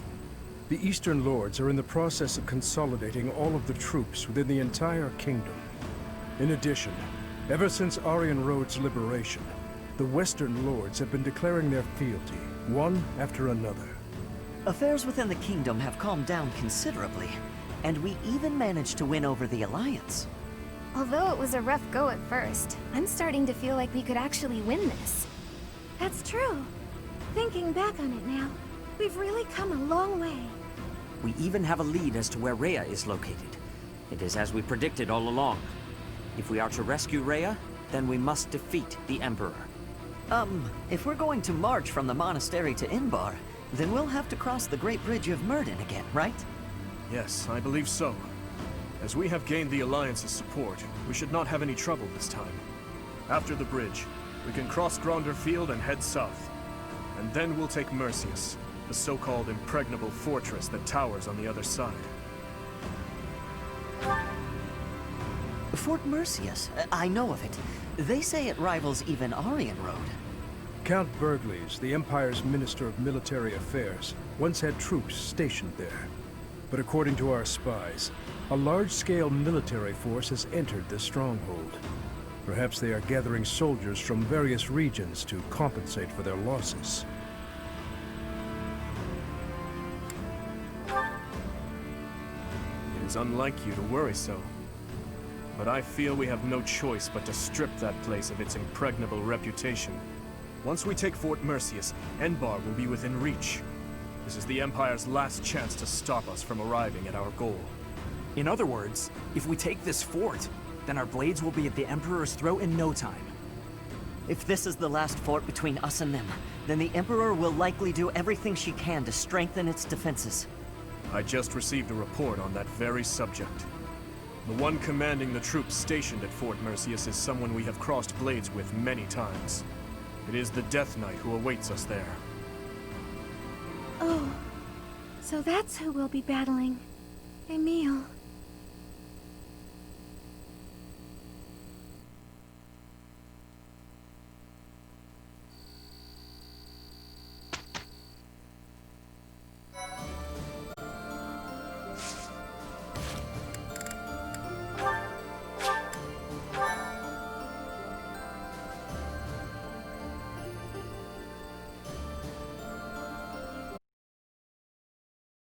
The Eastern Lords are in the process of consolidating all of the troops within the entire kingdom. In addition, ever since Arian Road's liberation, the Western Lords have been declaring their fealty, one after another. Affairs within the kingdom have calmed down considerably, and we even managed to win over the Alliance. Although it was a rough go at first, I'm starting to feel like we could actually win this. That's true. Thinking back on it now, we've really come a long way. We even have a lead as to where Rhea is located. It is as we predicted all along. If we are to rescue Rhea, then we must defeat the Emperor. If we're going to march from the monastery to Inbar, Then we'll have to cross the Great Bridge of Myrden again, right? Yes, I believe so. As we have gained the Alliance's support, we should not have any trouble this time. After the bridge, we can cross Gronder Field and head south. And then we'll take Mercius, the so-called impregnable fortress that towers on the other side. Fort Mercius, I know of it. They say it rivals even Aryan Road. Count Burgles, the Empire's Minister of Military Affairs, once had troops stationed there. But according to our spies, a large-scale military force has entered the stronghold. Perhaps they are gathering soldiers from various regions to compensate for their losses. It is unlike you to worry so. But I feel we have no choice but to strip that place of its impregnable reputation. Once we take Fort Mercius, Enbar will be within reach. This is the Empire's last chance to stop us from arriving at our goal. In other words, if we take this fort, then our blades will be at the Emperor's throat in no time. If this is the last fort between us and them, then the Emperor will likely do everything she can to strengthen its defenses. I just received a report on that very subject. The one commanding the troops stationed at Fort Mercius is someone we have crossed blades with many times. It is the Death Knight who awaits us there. Oh, so that's who we'll be battling. Emil.